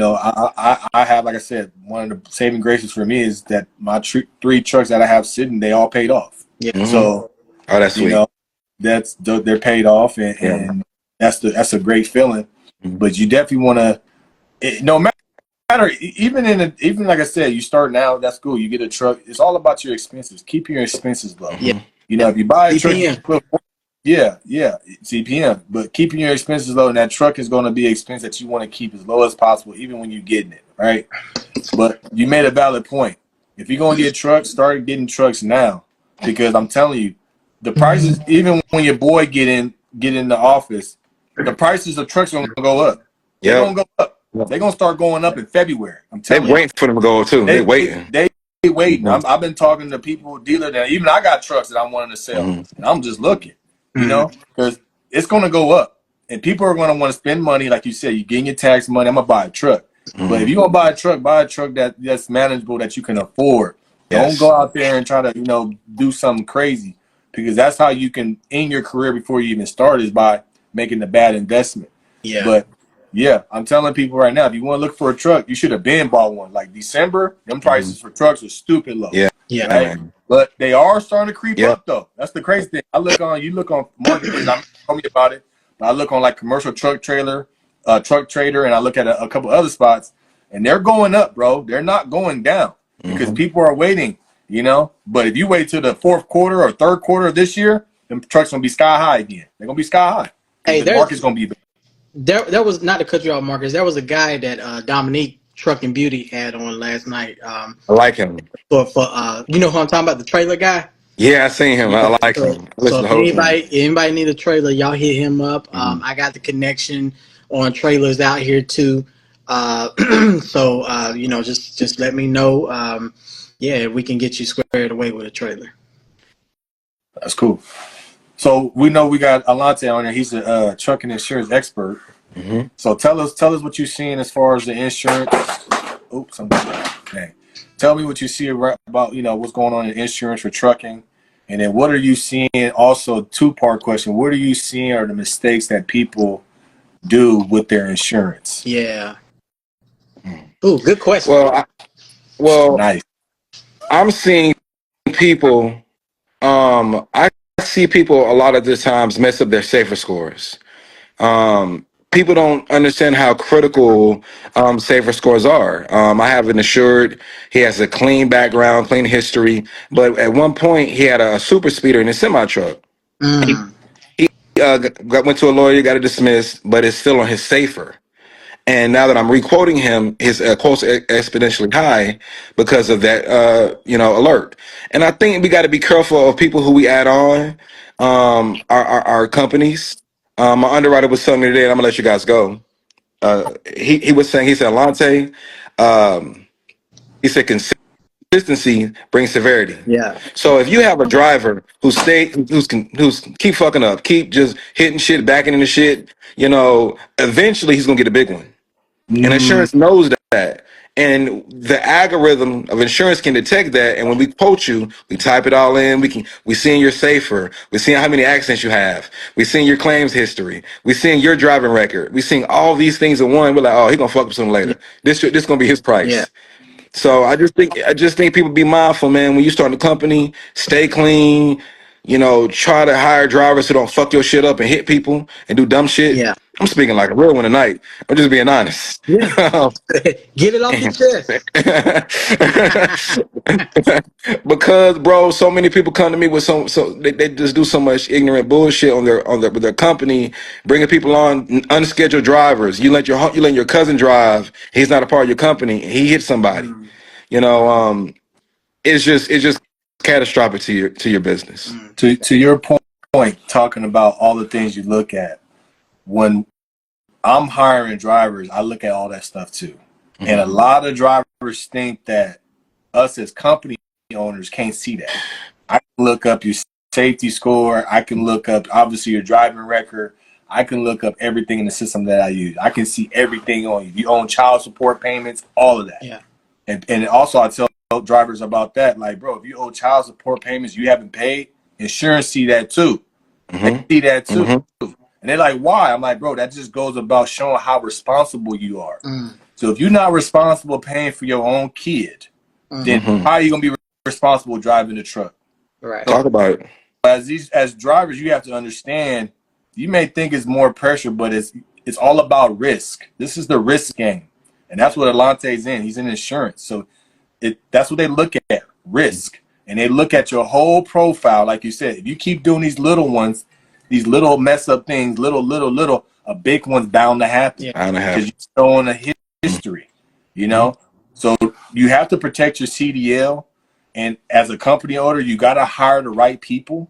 I have, like I said, one of the saving graces for me is that my three trucks that I have sitting, they all paid off. yeah, Hmm. So Oh, that's you sweet. know they're paid off, and, Yeah. and that's a great feeling. Mhm. But you definitely want to, no matter, even like I said, you start out, that's cool. You get a truck. It's all about your expenses. Keep your expenses low. yeah. Mhm. If you buy a truck, CPM. yeah, CPM. But keeping your expenses low, and that truck is going to be an expense that you want to keep as low as possible, even when you're getting it, right? But you made a valid point. If you're going to get trucks, start getting trucks now, because I'm telling you, the prices, even when your boy get in the office, the prices of trucks are going to go up. They're going Yep. to go up. They're going to start going up in February. I'm They telling you. waiting for them to go too. They They waiting. they waiting. Hmm. I've been talking to people, dealer that even I got trucks that I'm wanting to sell, Hmm. and I'm just looking, Mm, because it's going to go up, and people are going to want to spend money, like you said. You getting your tax money. I'm gonna buy a truck, but if Hmm. you're gonna buy a truck that's manageable, that you can afford. Don't Yes. go out there and try to do something crazy, because that's how you can end your career before you even start, is by making a bad investment. yeah, But yeah, I'm telling people right now, if you want to look for a truck, you should have been bought one. Like December, them Hmm. prices for trucks are stupid low, Yeah, yeah. right? man. But they are starting to creep Yep. up though. That's the crazy thing. You look on marketplace. I'm tell me about it. But I look on like commercial truck trader, and I look at a couple other spots, and they're going up, bro. They're not going down, because Hmm. people are waiting. But if you wait till the fourth quarter or third quarter of this year, them trucks gonna be sky high again. They're gonna be sky high because Hey, the market's gonna be. there was not to cut you off, Marcus. There was a guy that Dominique Truck and Beauty had on last night. I like him. For you know who I'm talking about, the trailer guy. Yeah, I seen him. Yeah. I like So, him. I so listened if to the whole thing. anybody need a trailer, y'all hit him up. Hmm. I got the connection on trailers out here too. So just let me know. Yeah, we can get you squared away with a trailer. That's cool. So we know we got Alante on there. He's a truck and insurance expert. Hmm. So tell us what you're seeing as far as the insurance. Oops, okay. Tell me what you see about what's going on in insurance for trucking, and then what are you seeing? Also, two-part question: what are you seeing are the mistakes that people do with their insurance? Yeah. Ooh, good question. Well, well, Nice. I'm seeing people. I see people a lot of the times mess up their safer scores. People don't understand how critical safer scores are. I have an assured. He has a clean background, clean history, but at one point he had a super speeder in his semi truck. Mm, He went to a lawyer, got it dismissed, but it's still on his safer. And now that I'm requoting him, his quotes are exponentially high because of that, alert. And I think we got to be careful of people who we add on, our companies. My underwriter was telling me today, and I'm gonna let you guys go. He was saying, he said, Alante, um, he said consistency brings severity. yeah. So if you have a driver who's keep fucking up, keep just hitting shit, backing into shit, eventually he's gonna get a big one. And Mm, insurance knows that. And the algorithm of insurance can detect that. And when we quote you, we type it all in. We seeing your safer. We seeing how many accidents you have. We seeing your claims history. We seeing your driving record. We seeing all these things in one. We're like, oh, he gonna fuck up something Yeah. later. This gonna be his Yeah. price. So I just think people be mindful, man. When you start a company, stay clean. You know, try to hire drivers who don't fuck your shit up and hit people and do dumb shit. Yeah. I'm speaking like a real one tonight. I'm just being honest. Yeah. Get it off your chest. Because, bro, so many people come to me with they just do so much ignorant bullshit on their with their company, bringing people on unscheduled drivers. You let your cousin drive. He's not a part of your company. He hit somebody. Mm, You know, it's just catastrophic to your business. To your point, talking about all the things you look at when I'm hiring drivers, I look at all that stuff too. Mm-hmm. And a lot of drivers think that us as company owners can't see that. I can look up your safety score. I can look up, obviously, your driving record. I can look up everything in the system that I use. I can see everything on you. You own child support payments, all of that. yeah. And also, I tell drivers about that. Like, bro, if you owe child support payments you haven't paid, insurance see that too. Mm-hmm. They see that too. Mm-hmm. And they're like, why? I'm like, bro, that just goes about showing how responsible you are. Mm, So if you're not responsible paying for your own kid, then Mm-hmm. how are you going to be responsible driving the truck? right. So Talk about it. as drivers, you have to understand, you may think it's more pressure, but it's all about risk. This is the risk game. And that's what Alante's in. He's in insurance. So that's what they look at, risk. And they look at your whole profile. Like you said, if you keep doing these little ones, these little mess up things, little, a big one's bound to happen. Yeah. Hour and a half. Because you're showing a history, you know? So you have to protect your CDL. And as a company owner, you got to hire the right people.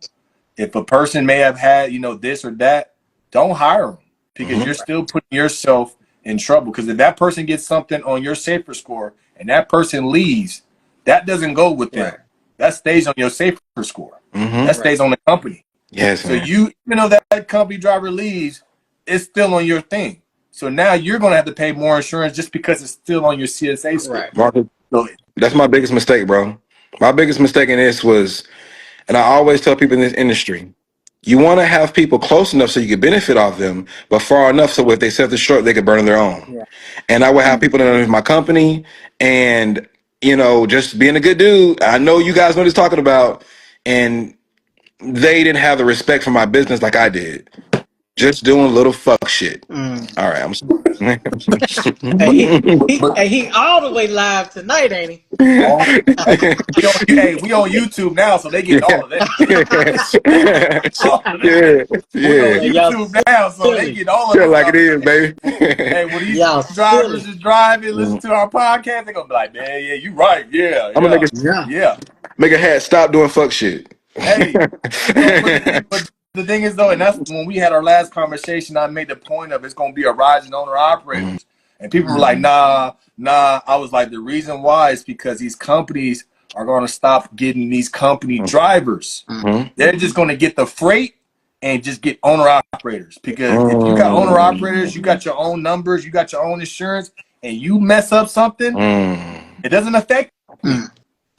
If a person may have had, this or that, don't hire them because you're still putting yourself in trouble. Because if that person gets something on your safer score and that person leaves, that doesn't go with them. Right. That stays on your safer score. Mm-hmm. That stays on the company. Yes, So man. even though that company driver leaves, it's still on your thing. So now you're going to have to pay more insurance just because it's still on your CSA score. Right. Marcus, So that's my biggest mistake, bro. My biggest mistake in this was, and I always tell people in this industry, you want to have people close enough so you can benefit off them, but far enough so if they set the short, they could burn their own. Yeah. And I would have people that are in my company, and just being a good dude. I know you guys know what he's talking about, and they didn't have the respect for my business like I did. Just doing little fuck shit. Mm. All right, I'm. Hey, he all the way live tonight, ain't he? all, we on YouTube now, so they get all of that. All of that. We on Yeah. YouTube now, so they get all of Feel this like it stuff. is, baby. Hey, when these Y'all drivers silly. is driving, listen to our podcast, they gonna be like, man, yeah, you right, yeah, I'm gonna Yeah. make a hat stop doing fuck shit. Hey, but the thing is though, and that's when we had our last conversation, I made the point of it's gonna be a rise in owner operators. And people were like, nah. I was like, the reason why is because these companies are gonna stop getting these company drivers. They're just gonna get the freight and just get owner operators. Because if you got owner operators, you got your own numbers, you got your own insurance, and you mess up something, it doesn't affect me.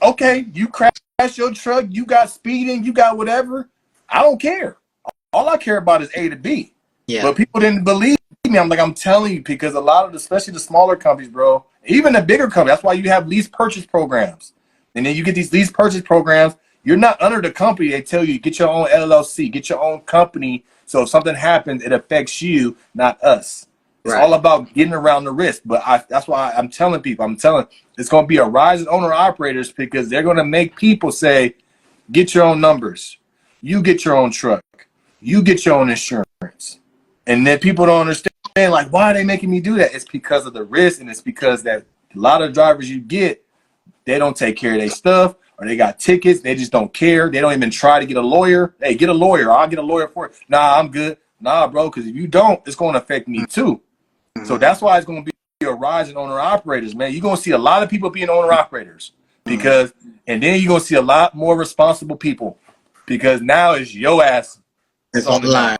Okay, you crash your truck, you got speeding, you got whatever. I don't care. All I care about is A to B. Yeah. But people didn't believe me. I'm telling you, because a lot of, especially the smaller companies, bro, even the bigger companies, that's why you have lease purchase programs. And then you get these lease purchase programs. You're not under the company. They tell you, get your own LLC, get your own company. So if something happens, it affects you, not us. It's all about getting around the risk. But that's why I'm telling people, it's going to be a rise in owner operators because they're going to make people say, get your own numbers. You get your own truck. You get your own insurance. And then people don't understand, like, why are they making me do that? It's because of the risk, and it's because that a lot of drivers you get, they don't take care of their stuff, or they got tickets. They just don't care. They don't even try to get a lawyer. Hey, get a lawyer. I'll get a lawyer for it. Nah, I'm good. Nah, bro, because if you don't, it's going to affect me too. So that's why it's going to be a rise in owner operators, man. You're going to see a lot of people being owner operatars because, and then you're going to see a lot more responsible people because now it's your ass is on the line.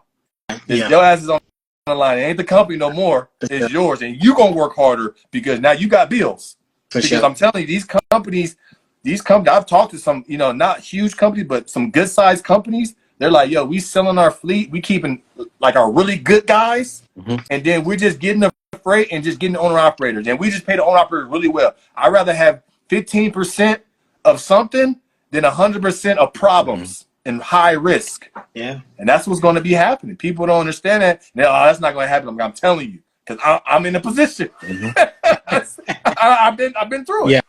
Your ass is on the line. It ain't the company no more. It's yours. And you're going to work harder because now you got bills. Because I'm telling you, these companies, I've talked to some, not huge companies, but some good sized companies. They're like, yo, we selling our fleet. We keeping like our really good guys. And then we're just getting the freight and just getting the owner operators. And we just pay the owner operators really well. I'd rather have 15% of something than 100% of problems and high risk. Yeah. And that's what's going to be happening. People don't understand that. No, that's not going to happen. I'm telling you, because I'm in a position. I've been through it.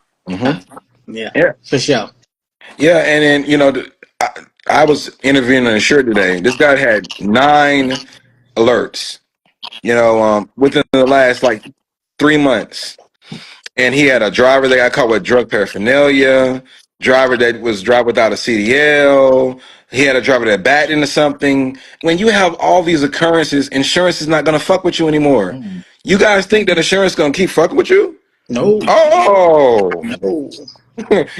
Yeah, for sure. Yeah, and then I was interviewing an insured today. This guy had 9 alerts, within the last like 3 months. And he had a driver that got caught with drug paraphernalia, driver that was driving without a CDL. He had a driver that backed into something. When you have all these occurrences, insurance is not going to fuck with you anymore. You guys think that insurance is going to keep fucking with you? No. Oh, No.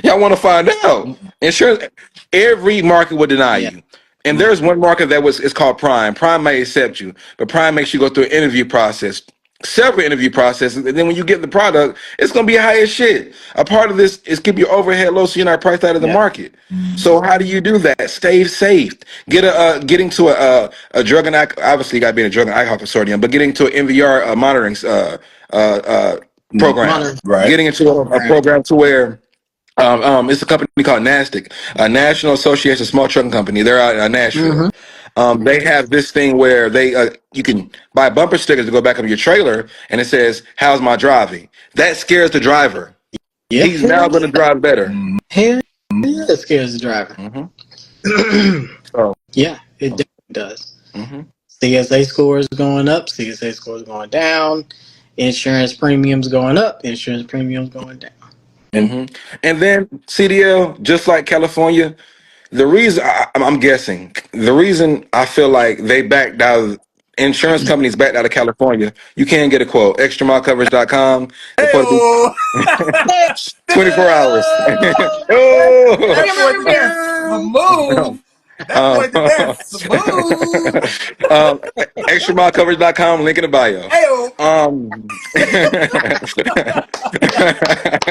y'all want to find out? Insurance, every market will deny Yeah. you. And there's one market it's called Prime. Prime may accept you, but Prime makes you go through an interview process, several interview processes, and then when you get the product, it's gonna be high as shit. A part of this is keep your overhead low so you're not priced out of the Yeah. market. So how do you do that? Stay safe. Getting to a drug and obviously you got to be in a drug and alcohol consortium, but getting to an MVR monitoring program, Monitor Right. getting into a program. program to where it's a company called NASTC, National Association of Small Trucking Company. They're out in Nashville. They have this thing where you can buy bumper stickers to go back on your trailer, and it says, "How's my driving?" That scares the driver. Yeah. He's now going to drive better. Hell yeah, that scares the driver. So, Yeah, it definitely does. mhm. CSA scores going up, CSA scores going down, insurance premiums going up, insurance premiums going down. And then CDL, just like California, the reason I'm guessing, the reason I feel like they backed out, insurance companies backed out of California, you can't get a quote. Extramilecoverage.com. They put it Hey-oh. 24 hours. That boy did that smooth. That boy did that smooth. um, extramilecoverage.com, link in the bio. Hey-oh.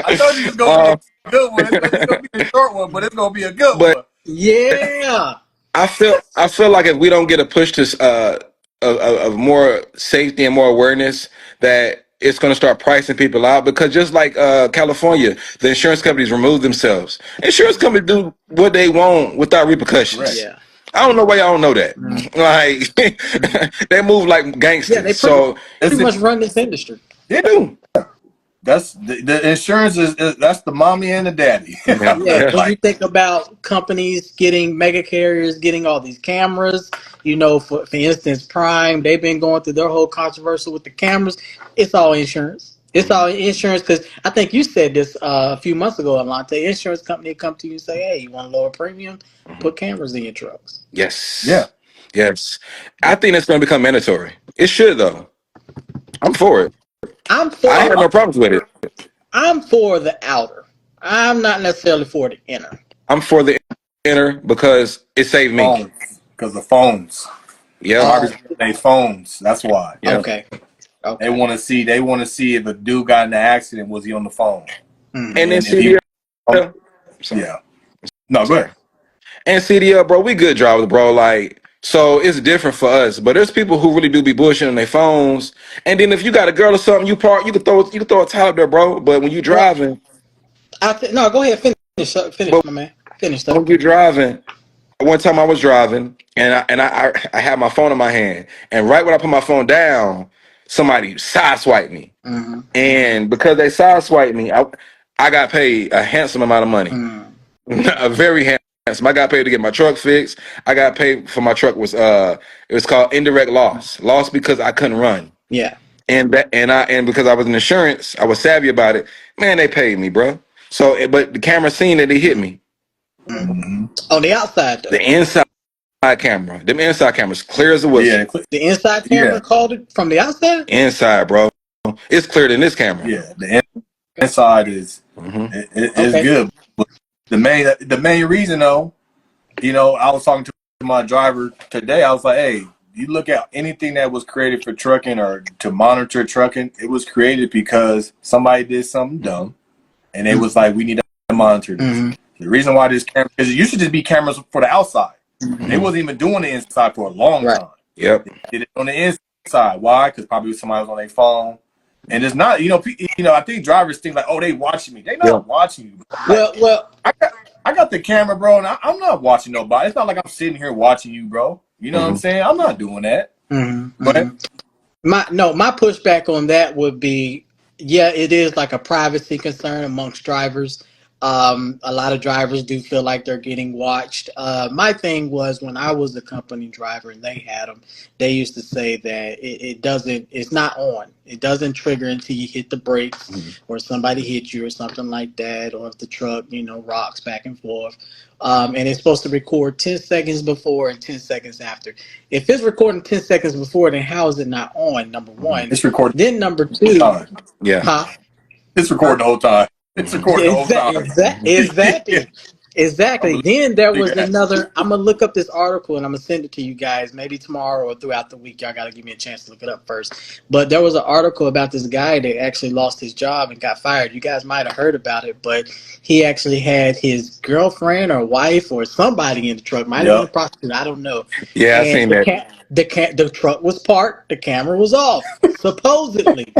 I told you it's gonna be a good one. It's gonna be a short one, but it's gonna be a good but one. Yeah. I feel like if we don't get a push to of more safety and more awareness, that it's going to start pricing people out, because just like California, the insurance companies remove themselves. Insurance companies do what they want without repercussions. Yeah. I don't know why y'all don't know that. Like they move like Yeah, gangsters. they So pretty much run this industry. they do. That's the insurance is that's the mommy and the daddy. Yeah. Yeah, Yeah. when you think about companies getting mega carriers, getting all these cameras, for instance, Prime, they've been going through their whole controversy with the cameras. It's all insurance. It's all insurance because I think you said this a few months ago, Alante. Insurance company come to you and say, "Hey, you want a lower premium? Put cameras in your trucks." Yes. Yeah. Yes. I think it's going to become mandatory. It should though. I'm for it. I'm I for have no problems with it. I'm for the outer. I'm not necessarily for the inner. I'm for the inner because it saved me. Phones. Because the phones. Yep. Oh, Drivers they phones. That's why. Yep. okay. They Okay. want to see if a dude got in an accident, was he on the phone? And then And if he CDL. Sorry. yeah. No, go Sorry. ahead. And CDL, bro, we good drivers, bro. Like, so it's different for us. But there's people who really do be bullshitting on their phones. And then if you got a girl or something, you can throw a towel up there, bro. But when you Well, driving, no, go ahead. Finish, but my man. Finish when up. you driving, one time I was driving and I had my phone in my hand, and right when I put my phone down, somebody sideswiped me. Mm-hmm. And because they sideswiped me, I got paid a handsome amount of money. Mm-hmm. A very handsome. I got paid to get my truck fixed. I got paid for my truck it was called indirect loss. Loss because I couldn't run. Yeah. And because I was in insurance, I was savvy about it. Man, they paid me, bro. So but the camera seen that he hit me. On the outside, though. The inside camera. Them inside cameras clear as a Yeah. whistle. The inside Yeah. camera called it from the outside? Inside, bro. It's clearer than this camera. Yeah. The inside is is Okay. good. But the main reason though, I was talking to my driver today. I was like, hey, you look at anything that was created for trucking or to monitor trucking, it was created because somebody did something dumb, and it was like, we need to monitor this. The reason why this camera, because it used to just be cameras for the outside. They wasn't even doing the inside for a long Right. time. Yep. They did it on the inside. Why? Because probably somebody was on their phone. And it's not, I think drivers think like, oh, they watching me. They Yeah. not watching you. Like, Well. I got the camera, bro, and I'm not watching nobody. It's not like I'm sitting here watching you, bro. You know what I'm saying? I'm not doing that. But My pushback on that would be, yeah, it is like a privacy concern amongst drivers. A lot of drivers do feel like they're getting watched. My thing was when I was a company driver and they had them, they used to say that it's not on. It doesn't trigger until you hit the brakes or somebody hits you or something like that, or if the truck, rocks back and forth. And it's supposed to record 10 seconds before and 10 seconds after. If it's recording 10 seconds before, then how is it not on? Number one. it's recording Then number the whole two, time. Yeah. huh? It's recording the whole time. It's recording the whole time. Yeah, I Exactly. believe Then there was that. another. I'm gonna look up this article and I'm gonna send it to you guys maybe tomorrow or throughout the week. Y'all gotta give me a chance to look it up first. But there was an article about this guy that actually lost his job and got fired. You guys might have heard about it, but he actually had his girlfriend or wife or somebody in the truck. Might have been a Yep. prostitute. I don't know. Yeah, I And seen that. the truck was parked. The camera was off. Supposedly.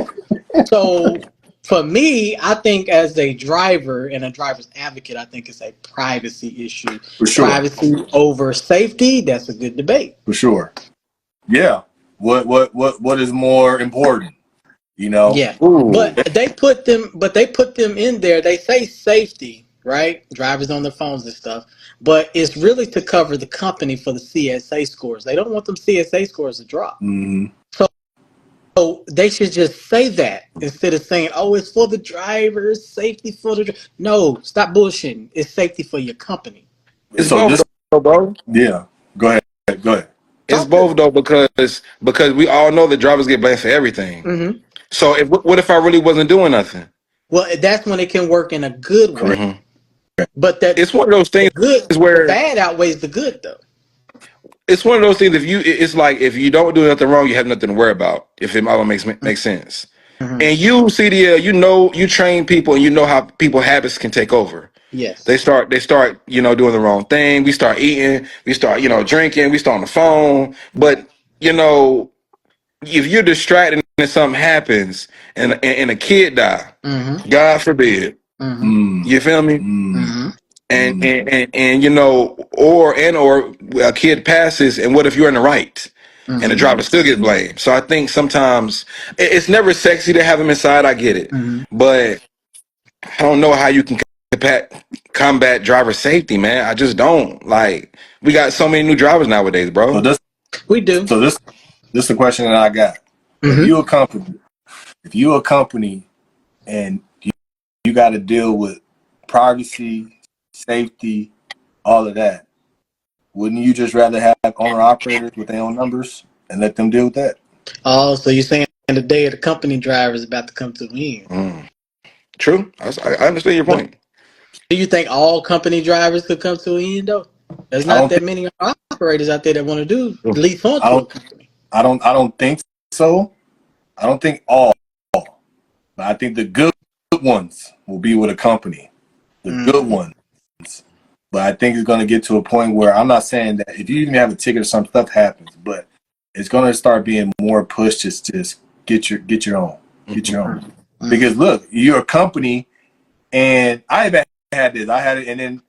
So for me, I think as a driver and a driver's advocate, I think it's a privacy issue. For sure. Privacy over safety, that's a good debate. For sure. Yeah. What is more important? Yeah. Ooh. But they put them in there. They say safety, right? Drivers on their phones and stuff. But it's really to cover the company for the CSA scores. They don't want them CSA scores to drop. Mm-hmm. So they should just say that instead of saying, "Oh, it's for the drivers, safety for the." No, stop bullshitting. It's safety for your company. It's So both this, though, bro. yeah. Go ahead. Go ahead. It's Talk to me. both though because we all know that drivers get blamed for everything. Mm-hmm. So what if I really wasn't doing nothing? Well, that's when it can work in a good Correct. way. hmm But that It's one of those the things good, the where bad outweighs the good, though. it's one of those things. It's like if you don't do nothing wrong, you have nothing to worry about. If it all makes sense. Mm-hmm. And you, CDL, you train people, and you know how people habits can take over. Yes. They start, doing the wrong thing. We start eating, we start, drinking, we start on the phone. But, if you're distracted and something happens and a kid die, Mm-hmm. God forbid, Mm-hmm. Mm, you feel me? mm, Mm-hmm. And mm. or a kid passes, and what if you're in the right? And the Mm-hmm. driver still gets blamed. So I think sometimes it's never sexy to have them inside. I get it, Mm-hmm. but I don't know how you can combat driver safety, man. I just don't. Like, we got so many new drivers nowadays, So bro. this, We do. so this, this is the question that I got. If Mm-hmm. you a company, and you got to deal with privacy, safety, all of that, wouldn't you just rather have owner operators with their own numbers and let them deal with that? Oh, so you're saying the day of the company driver is about to come to an end? Mm. True. I understand your But point. do you think all company drivers could come to an end though? There's I not don't that think many operators out there that want to do Mm. lease I onto a don't company. I don't think so. I don't think all, but I think the good ones will be with a company. The good Mm-hmm. ones. But I think it's going to get to a point where I'm not saying that if you even have a ticket or some stuff happens, but it's going to start being more pushed to just get your own, get your own. Mm-hmm. Because look, you're a company, and I even had this. I had it, and then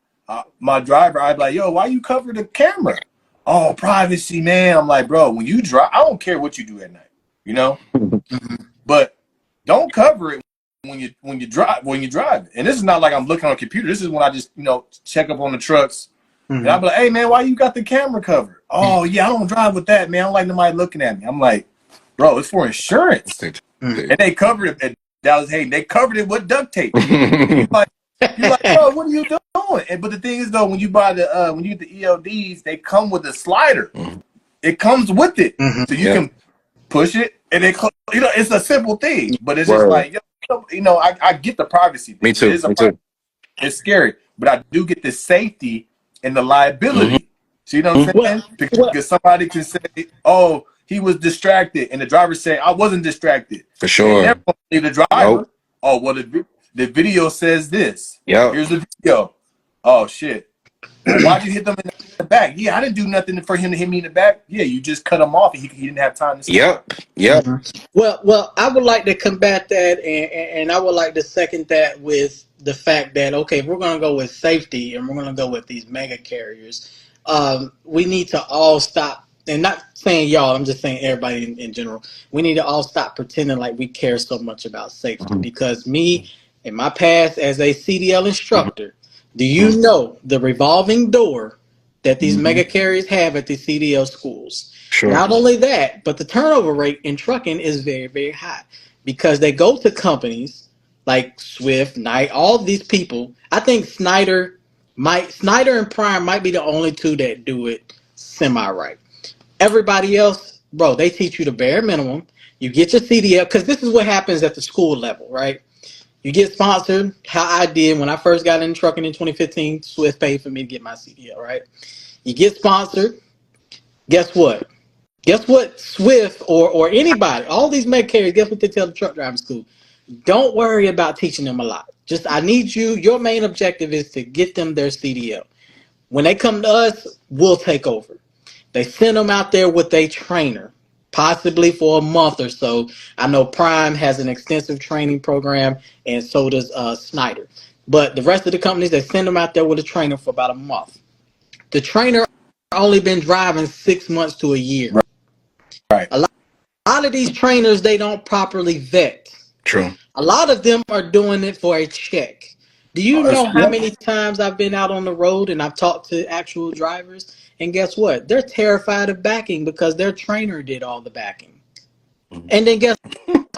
my driver, I'd be like, "Yo, why you cover the camera?" Oh, privacy, man. I'm like, bro, when you drive, I don't care what you do at night, you know, Mm-hmm. but don't cover it when you drive. And this is not like I'm looking on a computer. This is when I just check up on the trucks, and I'll Mm-hmm. be like, "Hey, man, why you got the camera covered?" Oh, yeah, I don't drive with that, man. I don't like nobody looking at me. I'm like, bro, it's for insurance, Mm-hmm. and they covered it at Dallas Hayden. They covered it with duct tape, and you're like, bro, what are you doing? But the thing is, though, when you buy when you get the ELDs, they come with a slider. It comes with it, Mm-hmm. so you Yeah. can push it, and it's a simple thing, but it's just Word. like, I get the privacy Me thing. It too. is a Me too. it's scary, but I do get the safety and the hmm liability. So you know what I'm Well, saying? well. Because somebody can say, "Oh, he was distracted," and the driver say, "I wasn't distracted." For They sure. never believe the driver. Nope. Oh, well, the video says this. Yep. Here's the video. Oh shit. Well, why'd you hit them in back. Yeah, I didn't do nothing for him to hit me in the back. Yeah, you just cut him off and he didn't have time to stop. Yep. Well, I would like to combat that, and I would like to second that with the fact that, okay, if we're going to go with safety and we're going to go with these mega carriers, we need to all stop. And not saying y'all, I'm just saying everybody in general. We need to all stop pretending like we care so much about safety. Mhm. Because me, in my past as a CDL Mhm. instructor, do you know the revolving door that these Mm-hmm. mega carriers have at the CDL schools? Sure. Not only that, but the turnover rate in trucking is very, very high because they go to companies like Swift, Knight, all these people. I think Snyder and Prime might be the only two that do it semi right. Everybody else, bro, they teach you the bare minimum. You get your CDL because this is what happens at the school level, right? You get sponsored. How I did when I first got in trucking in 2015, Swift paid for me to get my CDL, right? You get sponsored. Guess what? Guess what? Swift or anybody, all these med carriers, guess what they tell the truck driving school? Don't worry about teaching them a lot. Just I need you. Your main objective is to get them their CDL. When they come to us, we'll take over. They send them out there with a trainer, possibly for a month or so. I know Prime has an extensive training program, and so does Snyder. But the rest of the companies, they send them out there with a trainer for about a month. The trainer only been driving 6 months to a year. Right. A lot of these trainers, they don't properly vet. True. A lot of them are doing it for a check. Do you know how Yeah. many times I've been out on the road and I've talked to actual drivers? And guess what? They're terrified of backing because their trainer did all the backing. Mhm. And then guess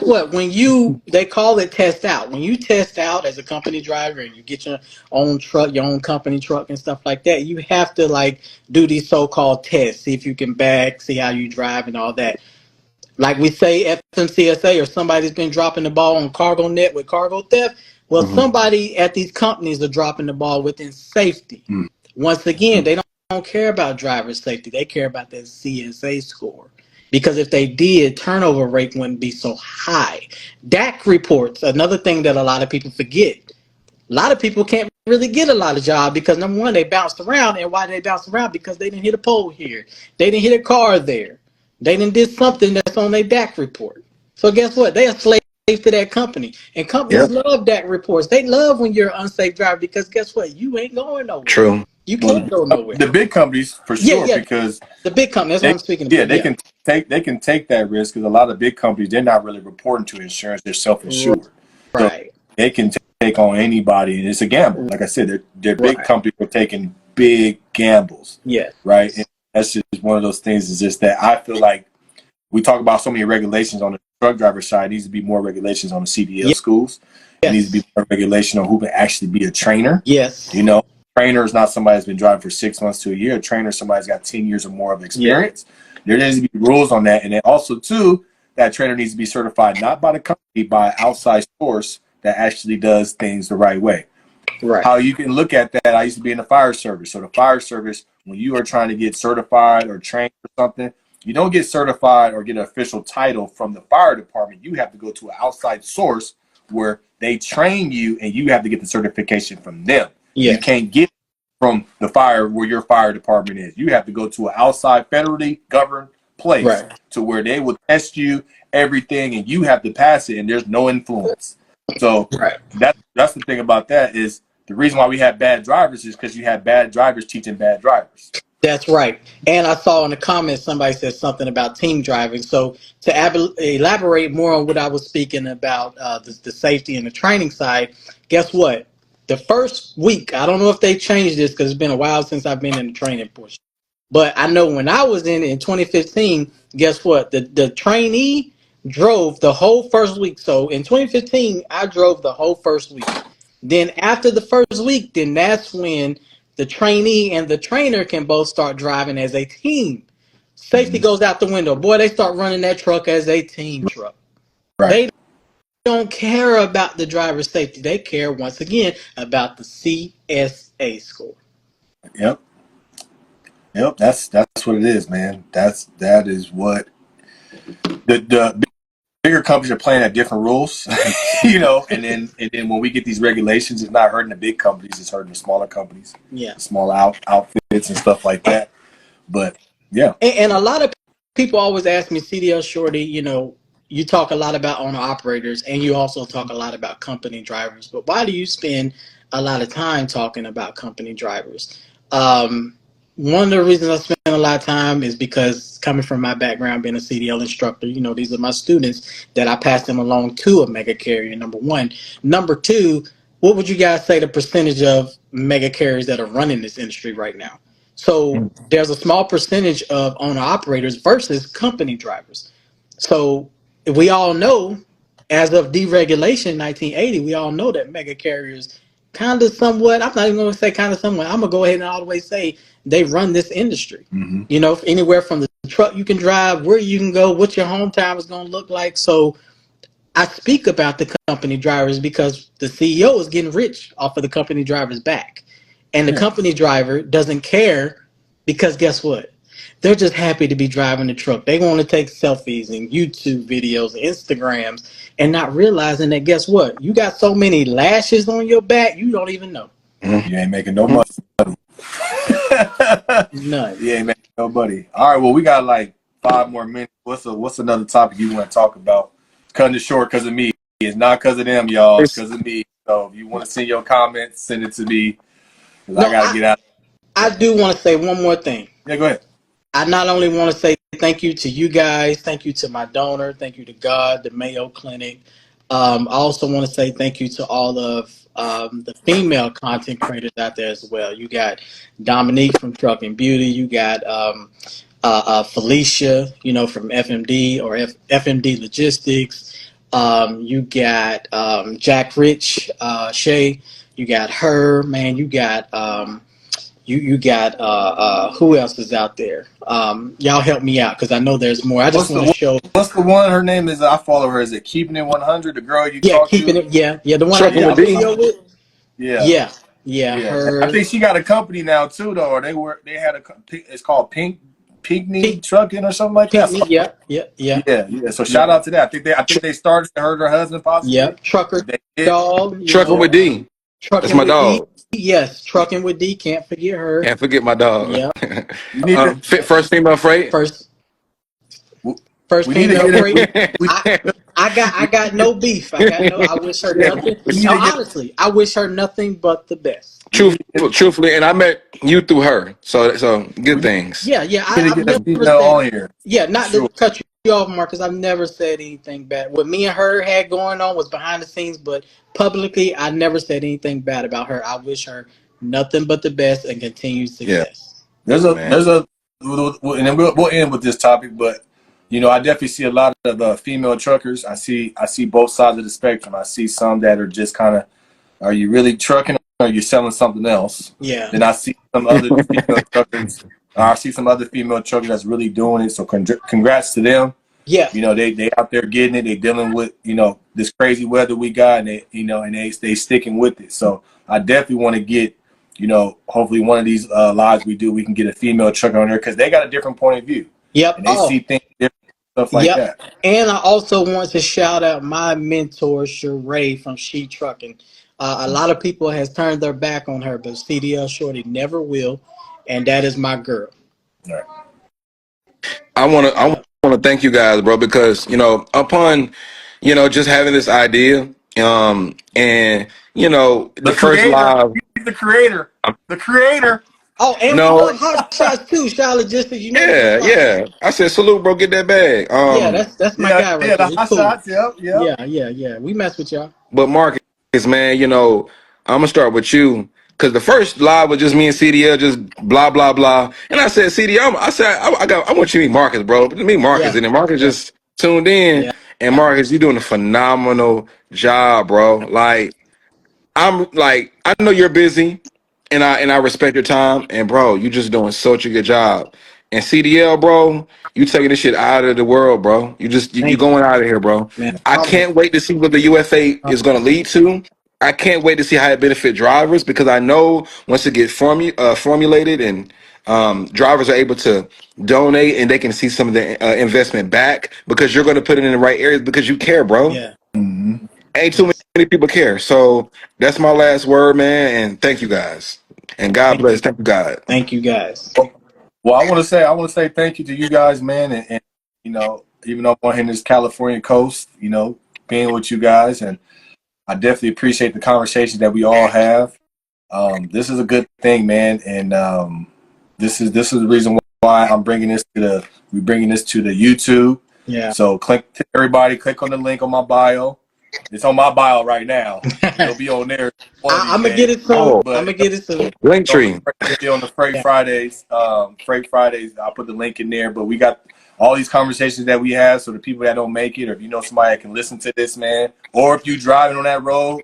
what? They call it test out. When you test out as a company driver and you get your own truck, your own company truck and stuff like that, you have to like do these so-called tests, see if you can back, see how you drive and all that. Like we say FMCSA or somebody's been dropping the ball on cargo net with cargo theft. Well, Mhm. somebody at these companies are dropping the ball within safety. Mm-hmm. Once again, they don't care about driver safety. They care about that CSA score. Because if they did, turnover rate wouldn't be so high. DAC reports, another thing that a lot of people forget. A lot of people can't really get a lot of jobs because number one, they bounced around, and why they bounced around? Because they didn't hit a pole here, they didn't hit a car there, they didn't did something that's on their DAC report. So guess what? They are slaves to that company, and companies Yep. love DAC reports. They love when you're an unsafe driver because guess what? You ain't going nowhere. True. You Well, can't go nowhere. the big companies for Yeah, sure, yeah. because The big company. That's what they I'm speaking yeah about. Yeah. they can take that risk because a lot of big companies, they're not really reporting to insurance, they're self insured, so Right. they can take on anybody, and it's a gamble. Like I said, they're big Right. companies are taking big gambles, Yes. right? And that's just one of those things. Is just that I feel like we talk about so many regulations on the truck driver side. It needs to be more regulations on the CDL schools. It needs to be Yes. more regulation on who can actually be a trainer. You Yes. know, trainer is not somebody that's been driving for 6 months to a year. A trainer is somebody's got 10 years or more of Yeah. experience. There needs to be rules on that. And then also, too, that trainer needs to be certified not by the company, by an outside source that actually does things the right way. Right. How you can look at that, I used to be in the fire service. So the fire service, when you are trying to get certified or trained for something, you don't get certified or get an official title from the fire department. You have to go to an outside source where they train you and you have to get the certification from them. You Yes. can't get from the fire where your fire department is. You have to go to an outside federally governed place Right. to where they will test you everything and you have to pass it and there's no influence. So Right. that's the thing about that is the reason why we have bad drivers is because you have bad drivers teaching bad drivers. That's right. And I saw in the comments somebody said something about team driving. So to elaborate more on what I was speaking about, the safety and the training side, guess what? The first week, I don't know if they changed this because it's been a while since I've been in the training portion. But I know when I was in 2015, guess what? The trainee drove the whole first week. So in 2015, I drove the whole first week. Then after the first week, then that's when the trainee and the trainer can both start driving as a team. Safety Mm-hmm. goes out the window. Boy, they start running that truck as a team truck. Right. They don't care about the driver's safety. They care once again about the CSA score. Yep. Yep. That's what it is, man. That is what the bigger bigger companies are playing at different rules, you know, and then when we get these regulations, it's not hurting the big companies, it's hurting the smaller companies, Yeah. the small outfits and stuff like that. But yeah. And a lot of people always ask me, CDL Shorty, you know, you talk a lot about owner operators and you also talk a lot about company drivers, but why do you spend a lot of time talking about company drivers? One of the reasons I spend a lot of time is because coming from my background being a CDL instructor, you know, these are my students that I pass them along to a mega carrier, number one. Number two, what would you guys say the percentage of mega carriers that are running this industry right now? So there's a small percentage of owner operators versus company drivers. So we all know, as of deregulation in 1980, we all know that mega carriers kind of somewhat, I'm not even going to say kind of somewhat, I'm going to go ahead and all the way say they run this industry. Mm-hmm. You know, anywhere from the truck you can drive, where you can go, what your home time is going to look like. So I speak about the company drivers because the CEO is getting rich off of the company driver's back. And the company driver doesn't care because guess what? They're just happy to be driving the truck. They want to take selfies and YouTube videos, Instagrams, and not realizing that guess what? You got so many lashes on your back, you don't even know. You ain't making no money. None. You ain't making no money. All right, well, we got like 5 more minutes. What's another topic you want to talk about? Cutting it short because of me. It's not because of them, y'all. It's because of me. So if you want to send your comments, send it to me. Because I got to get out. I do want to say one more thing. Yeah, go ahead. I not only want to say thank you to you guys, thank you to my donor, thank you to God, the Mayo Clinic. I also want to say thank you to all of the female content creators out there as well. You got Dominique from Truck and Beauty. You got Felicia, you know, from FMD or FMD Logistics. You got Jack Rich, Shay. You got her, man. You got you got who else is out there? Y'all help me out because I know there's more. I just want to show. What's the one? Her name is, I follow her. Is it Keeping It 100? The girl you Yeah, talked keeping to? it. Yeah, the one I Trucking did a with D. video with. Yeah. Yeah. I Her think she got a company now too, though. Or they had a. It's called Pinkney Pink, Trucking or something like that. Pinkney. Yeah. Yeah. So shout out to that. I think they started. Her husband Yeah. possibly. Trucker They did. dog. You Trucking know, with D. That's trucking my with D. dog. Yes, trucking with D. Can't forget her. Can't forget my dog. Yeah. You need to. Fit first female freight. First, first We need to female get it. freight. We I I got no beef. I got no. I wish her yeah. nothing. We need No, to get. honestly, I wish her nothing but the best. We need to get. Truthfully, and I met you through her, so good We things. Yeah. need to I've get a never female said. on here Yeah, for not to sure. cut you off, Marcus. I've never said anything bad. What me and her had going on was behind the scenes, but publicly, I never said anything bad about her. I wish her nothing but the best and continued Yeah, success. There's yes, a man. there's a and then we'll end with this topic, but you know I definitely see a lot of female truckers. I see both sides of the spectrum. I see some that are just kind of, are you really trucking or are you selling something else? Yeah. Then I see some other female truckers. I see some other female truckers that's really doing it. So congrats to them. Yeah. You know they out there getting it. They dealing with this crazy weather we got, and they sticking with it. So I definitely want to get hopefully one of these lives we do, we can get a female trucker on there because they got a different point of view Yep. and they Oh, see things different, stuff like yep. that. And I also want to shout out my mentor, Sheree from She Trucking. A lot of people has turned their back on her, but CDL Shorty never will, and that is my girl. All right. I Yep. want to thank you guys, bro, because upon just having this idea, and the The first creator, live, he's the creator, the creator. Oh, and we no, love hot shots too, Shaw Logistics. You know we gonna yeah, fly. yeah. I said salute, bro. Get that bag. Yeah, that's my Yeah, guy right yeah, there. the He hot cool. shots. Yep. Yeah. We mess with y'all. But Marcus, man, I'm gonna start with you because the first live was just me and CDL, just blah blah blah. And I said, CDL, I want you to meet Marcus, bro. Meet Marcus, Yeah. and then Marcus Yeah. just tuned in. Yeah. And Marcus, you're doing a phenomenal job, bro. I know you're busy, and I respect your time. And bro, you just doing such a good job. And CDL, bro, you taking this shit out of the world, bro. You Thank you, going out of here, bro. man. I Humble. can't wait to see what the UFA is going to lead to. I can't wait to see how it benefit drivers because I know once it gets formulated and Drivers are able to donate and they can see some of the investment back because you're going to put it in the right areas because you care, bro. Yeah. Mm-hmm. Ain't too Yes. many people care. So that's my last word, man. And thank you guys. And God Thank you. bless. Thank you, God. Thank you guys. Well, I want to say thank you to you guys, man, and you know, even though I'm on this California coast, you know, being with you guys, and I definitely appreciate the conversation that we all have. This is a good thing, man, and this is the reason why we're bringing this to the YouTube. Yeah. So everybody click on the link on my bio. It's on my bio right now. It'll be on there one of these I'm gonna get days. it soon. Oh, I'm gonna get it soon. On the Linktree. it'll be on the Freight Yeah. Fridays. Freight Fridays. I'll put the link in there. But we got all these conversations that we have. So the people that don't make it, or if you know somebody that can listen to this, man, or if you driving on that road,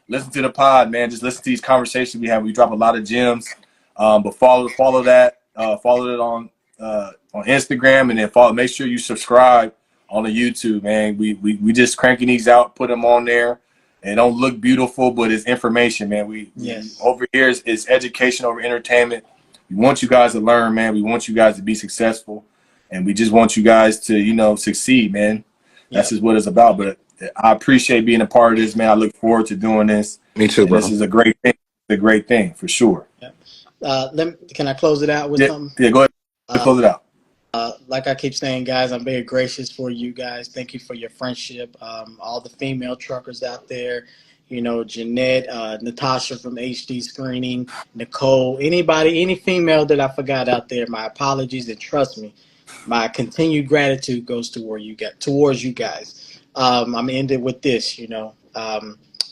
listen to the pod, man. Just listen to these conversations we have. We drop a lot of gems. But follow that. Follow it on Instagram, and then follow. Make sure you subscribe on the YouTube, man. We just cranking these out, put them on there. It don't look beautiful, but it's information, man. We Yes. over here is education over entertainment. We want you guys to learn, man. We want you guys to be successful, and we just want you guys to, you know, succeed, man. That's Yep. just what it's about. But I appreciate being a part of this, man. I look forward to doing this, Me too, and this bro. is a great thing. It's a great thing for sure. Yep. Can I close it out with Yeah, something? yeah. Go ahead, close it out. Like I keep saying, guys, I'm very gracious for you guys. Thank you for your friendship. All the female truckers out there, you know, Jeanette, Natasha from HD Screening, Nicole, anybody, any female that I forgot out there, my apologies, and trust me, my continued gratitude goes towards you guys. I'm ended with this, you know.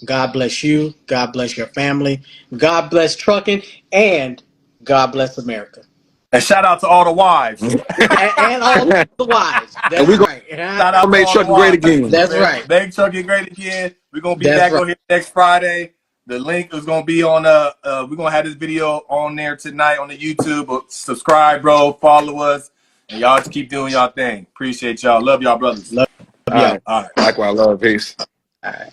God bless you. God bless your family. God bless trucking, and God bless America. And shout out to all the wives. And all the wives. And That's we're right. Shout gonna out to make all the trucking great wives, again. That's man. right. Make Chuck it great again. We're gonna be That's back right. on here next Friday. The link is gonna be on we're gonna have this video on there tonight on the YouTube. But subscribe, bro, follow us, and y'all just keep doing y'all thing. Appreciate y'all. Love y'all brothers. Love All y'all. right. All right. Likewise, love. Peace. All right.